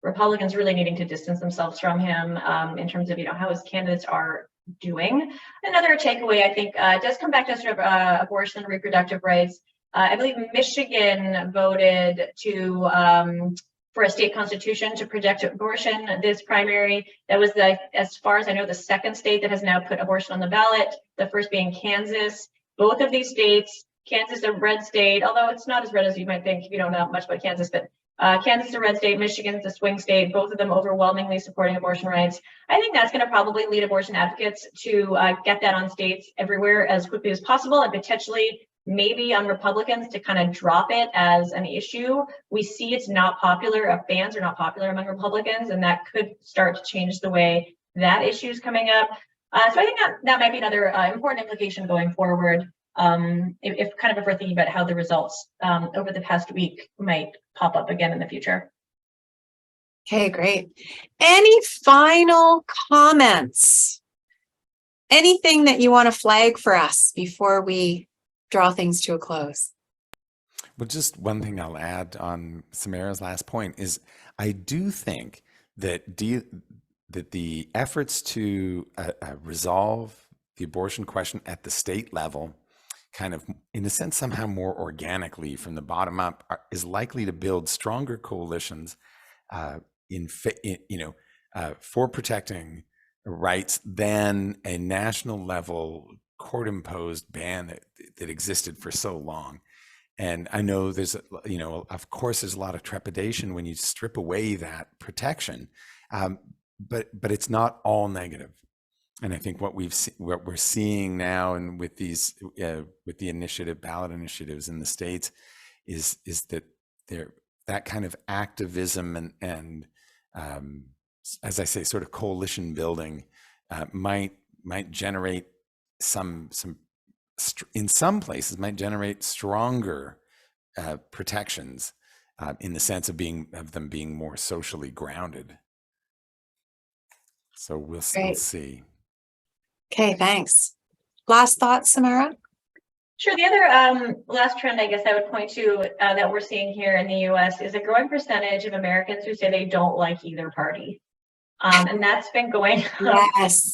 Republicans really needing to distance themselves from him in terms of how his candidates are doing. Another takeaway, I think, does come back to sort of abortion and reproductive rights. I believe Michigan voted for a state constitution to protect abortion this primary. That was, as far as I know, the second state that has now put abortion on the ballot, the first being Kansas. Both of these states, Kansas, a red state, although it's not as red as you might think if you don't know much about Kansas, but Kansas is a red state, Michigan's a swing state, both of them overwhelmingly supporting abortion rights. I think that's going to probably lead abortion advocates to get that on states everywhere as quickly as possible, and potentially maybe on Republicans to kind of drop it as an issue. We see it's not popular, bans are not popular among Republicans, and that could start to change the way that issue is coming up. So I think that might be another important implication going forward, if we're thinking about how the results over the past week might pop up again in the future. Okay, great. Any final comments? Anything that you want to flag for us before we draw things to a close? Well, just one thing I'll add on Samara's last point is, I do think that the efforts to resolve the abortion question at the state level, kind of, in a sense, somehow more organically from the bottom up, is likely to build stronger coalitions for protecting rights than a national level court-imposed ban that existed for so long. And I know there's, of course, there's a lot of trepidation when you strip away that protection, but it's not all negative. And I think what we're seeing now, and with these with the ballot initiatives in the states, is that that kind of activism and as I say, sort of coalition building might generate in some places might generate stronger protections in the sense of them being more socially grounded. So we'll see. Okay, thanks. Last thoughts, Samara? Sure. The other last trend I guess I would point to that we're seeing here in the US is a growing percentage of Americans who say they don't like either party. And that's been going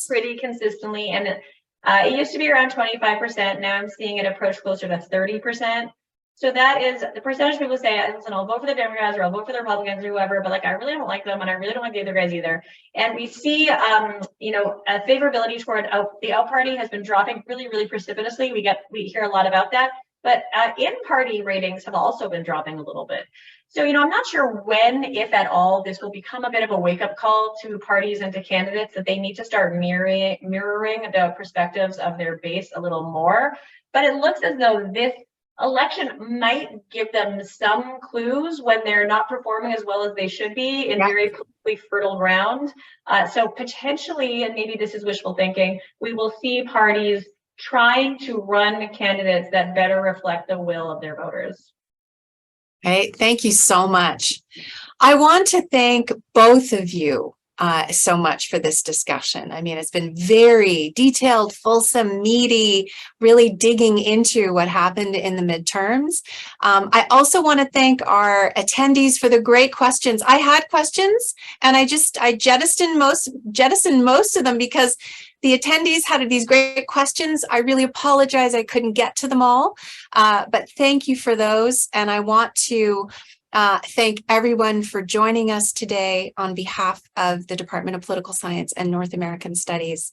pretty consistently. And it used to be around 25%. Now I'm seeing it approach closer to 30%. So that is the percentage of people who say, listen, I'll vote for the Democrats or I'll vote for the Republicans or whoever, but I really don't like them and I really don't like the other guys either. And we see, a favorability toward the out party has been dropping really, really precipitously. We hear a lot about that, but in-party ratings have also been dropping a little bit. So, I'm not sure when, if at all, this will become a bit of a wake-up call to parties and to candidates that they need to start mirroring the perspectives of their base a little more. But it looks as though this election might give them some clues when they're not performing as well as they should be in very politically fertile ground. So potentially, and maybe this is wishful thinking, we will see parties trying to run candidates that better reflect the will of their voters. Okay, thank you so much. I want to thank both of you so much for this discussion. I mean, it's been very detailed, fulsome, meaty, really digging into what happened in the midterms. I also want to thank our attendees for the great questions. I had questions and I jettisoned most of them because the attendees had these great questions. I really apologize I couldn't get to them all, but thank you for those. And I want to thank everyone for joining us today on behalf of the Department of Political Science and North American Studies,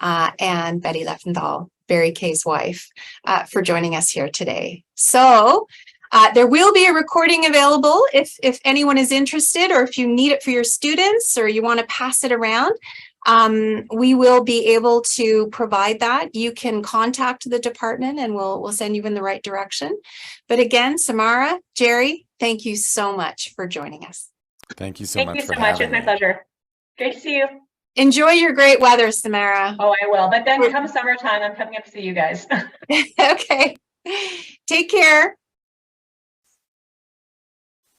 and Betty Leffenthal, Barry Kay's wife, for joining us here today. So there will be a recording available if anyone is interested, or if you need it for your students or you want to pass it around. We will be able to provide that. You can contact the department and we'll send you in the right direction. But again, Samara, Gerry, thank you so much for joining us. Thank you so much. Thank you so much. It's my pleasure. Great to see you. Enjoy your great weather, Samara. Oh, I will. But then come summertime, I'm coming up to see you guys. Okay. Take care.